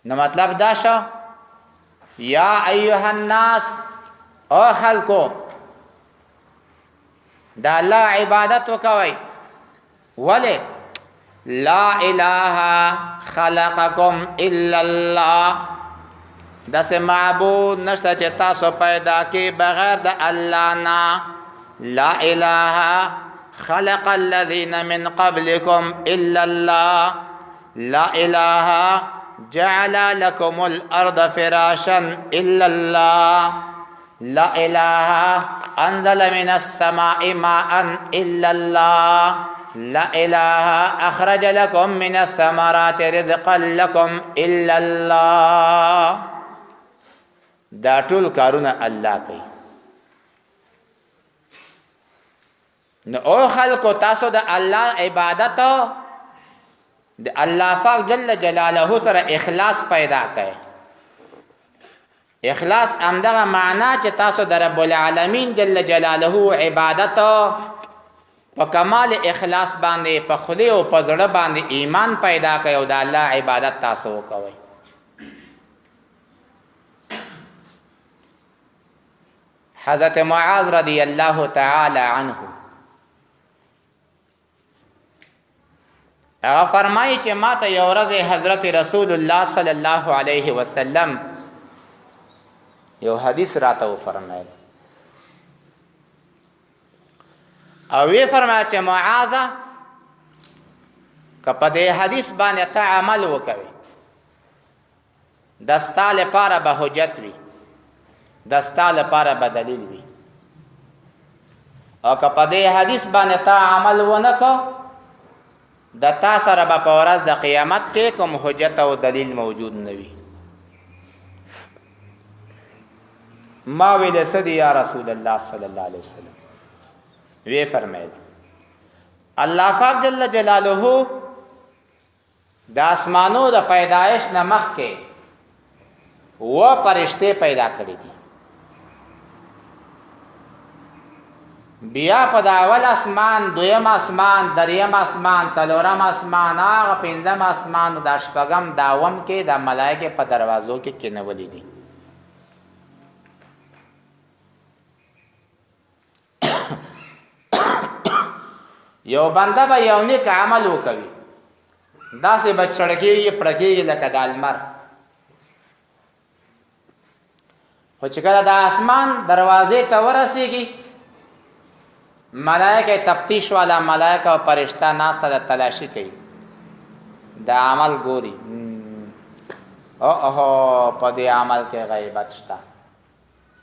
نو مطلب دا شو یا ایها الناس او خلکو دا الله عبادت وکوئ. ولی لا اله خلقکم الا الله، داسې معبود نشته چې تاسو پیدا کې بغیر د الله نه. لا اله خلق الذين من قبلكم الا الله، لا اله جعل لكم الارض فراشا الا الله، لا اله انزل من السماء ماء الا الله، لا اله اخرج لكم من الثمرات رزقا لكم الا الله. دا ټول کارونه الله کوي. نو او خلقو تاسو د الله عبادت د الله پاک جل جلاله سره اخلاص پیدا کړئ. اخلاص همدغه معنا چې تاسو د رب العالمین جل جلاله عبادت په کمال اخلاص باندې په خلی او په زړه باندې ایمان پیدا کړئ او د الله عبادت تاسو وکوئ. حضرت معاذ رضی الله تعالی عنه هغه فرمایي چې ما ته یو ورځ حضرت رسول الله صلی الله علیه وسلم یو حدیث راته وفرمایل او وی فرمایي چې معاذ که په دې حدیث باندې ته عمل وکوي د ستا لپاره به حجت وي، د ستا لپاره به دلیل وي، او که په دې حدیث باندې ته عمل ونه کو د تا سره به په ورځ د قیامت کې کوم حجت او دلیل موجود نه وي. ما ویل سدی یا رسول الله صلی الله علیه وسلم، وی فرمایل الله پاک جل جلاله د اسمانو د پیدایش نه مخکې و فرشته پیدا کړی دي. بیا په د اول اسمان، دویم اسمان، دریم اسمان، څلورم اسمان، هغه پنځم اسمان او د شپږم داوم کې د ملایکې په دروازو کې کېنولي دي. یو بنده به یو نیک عمل وکوي، داسې به چړکېږي پړکېږي لکه د لمر، خو چې کله د اسمان دروازې ته ورسېږي ملائکه تفتیش والا ملائکه او فرشتہ ناسته د تلاشي کوي، د عمل ګوري او په دې عمل کې غیبت شته.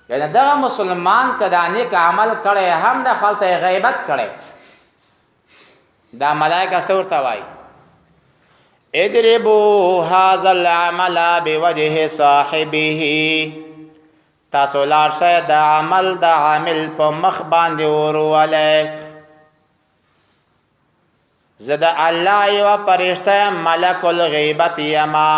یعنی دغه مسلمان که دا نیک عمل کړی هم د خلته غیبت کړی، دا ملائکه څه ورته وایي؟ اضربوا هذا العمل بوجه صاحبه، تاسو لاړ شئ د عمل د عامل په مخ باندې ورولئ. زه د الله یوه فرشته ملک الغیبت یما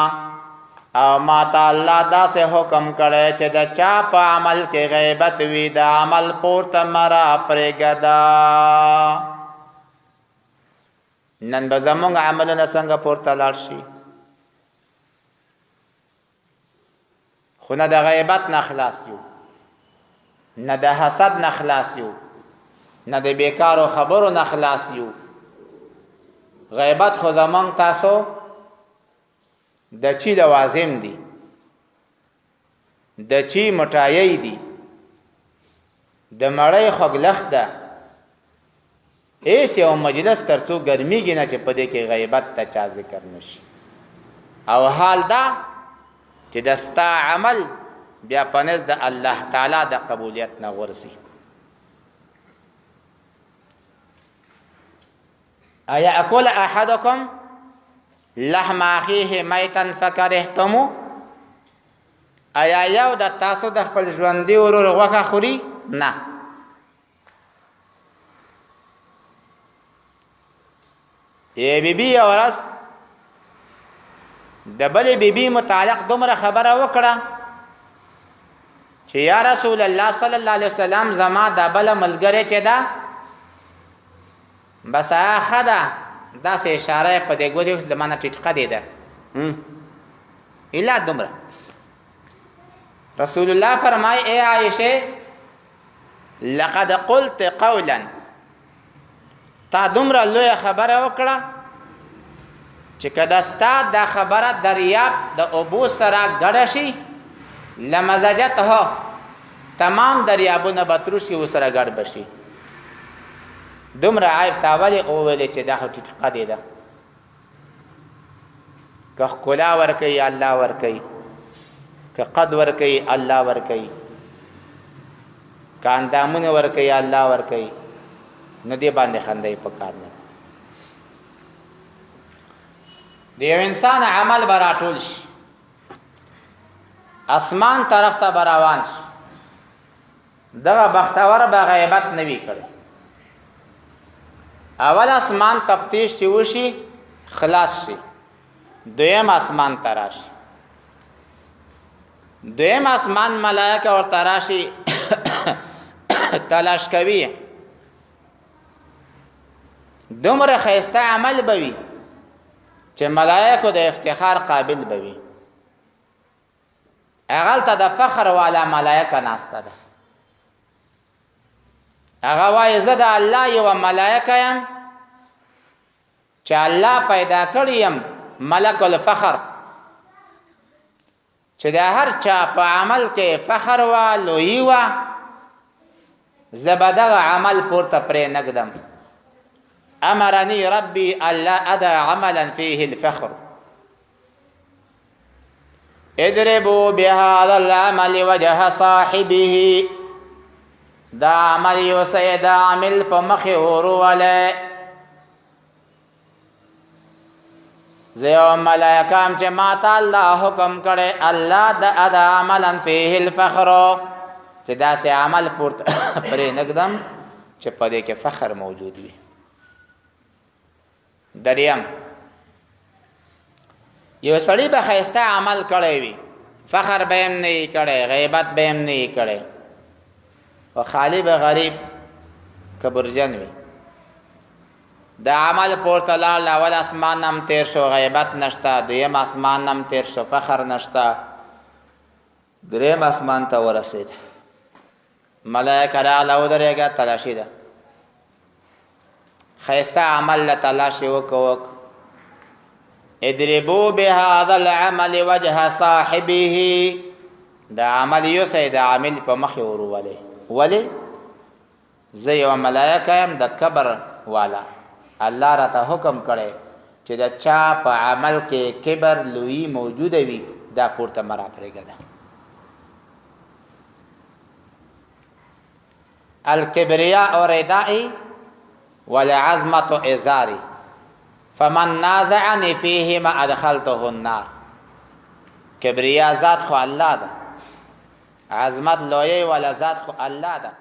او ما ته الله داسې حکم کړی چې د چا په عمل کې غیبت وي د عمل پورته مرا پرېږده. نن به زموږ عملونه څنګه پورته لاړ شي؟ خو نه د غیبت نه خلاص یو، نه د حسد نه خلاص یو، نه د بیکارو خبرو نه خلاص یو. غیبت خو زمونږ تاسو د چی لوازم دي، د چی مټایي دي، د مړی خوږلخ ده. ایس یو مجلس تر څو ګرمیږي نه چې په دې کې غیبت ته چا ذکر نشي. او حال دا چې د ستا عمل بیا په نزد د الله تعالی د قبولیت نه غورځي. ایا اکل احدکم لحم اخیه میتا فکرهتمو، آیا یو د تاسو د خپل ژوندي ورور غوښه خوري؟ نه. ای بیبي اورس د بلې بیبي متعلق دومره خبره وکړه چې یا رسول الله صلی الله علیه وسلم زما د بل ملګری چې دا بس هغه ده داسې اشاره په دې ګوتې د مانه ټیټقه دی ده الا دومره رسول الله فرمای ای عائشه لقد قلت قولا تا دومره لوی خبره وکړه چې کدا ستا دا خبره دریاب د ابو سره ګډه شي لمزجته تمام دریابونه بتروش کې وسره ګډ بشي دومره عیب تاولی او ویلې چې دا ټیټقه دی ده که ښکلا ورکوي الله ورکوي که قد ورکوي الله ورکوي که اندامونه ورکوي الله ورکوي نه دې باندې خندای په کار نه ده د یو انسان عمل به راټول شي اسمان طرف ته به روان شي دغه بختور به غیبت نه وي کړی اول اسمان تفتیش چې وشي خلاص شي دویم اسمان تراشي دویم اسمان ملائکه اور تراشي تلاش کوي دومره خیسته عمل بوي چې ملائکه د افتخار قابل بوي اغل ته د فخر والا ملائکه ناسته ده هغه وایي زه د الله یو ملائکه یم چې الله پیدا کړی یم ملک الفخر چې د هر چا په عمل کې فخر وا لوی وا زه به دغه عمل پورته پرې نږدم امرني ربي الا ادع عملا فيه الفخر اضربوا بهذا العمل وجه صاحبه دا عمل یو سید عامل په مخ وروله زیو ملائکام چې ماته الله حکم کړي الله د ادا عملا فيه الفخر چې دا سه عمل پورته پرې نقدم چې په دې کې فخر موجود وي دریم یو سړی به خیسته عمل کړی وي فخر به هم نه کړي غیبت به هم نه کړي و خالی به غریب کبرجن وي دا عمل پورته لاړ اول اسمان هم تیر شو غیبت نشته دویم اسمان هم تیر شو فخر نشته دریم اسمان ته ورسید ملائکه راغله ودرېږه تلاشي ده خیسته عمل له تلاشي وکوک اضربوا بهذا العمل وجه صاحبه دا عمل یو سید عامل په مخ ورولې ولی زه یو ملائکه یم د کبر والا الله را ته حکم کړي چې د چا په عمل کې کبر لوی موجوده وي دا پورته مرا پرېږده الکبریا او ردائی والعظمت ازاری فمن نازعنی فیهما ادخلته النار کبریا ذات خو الله ده عظمت لوی ولا ذات خو الله ده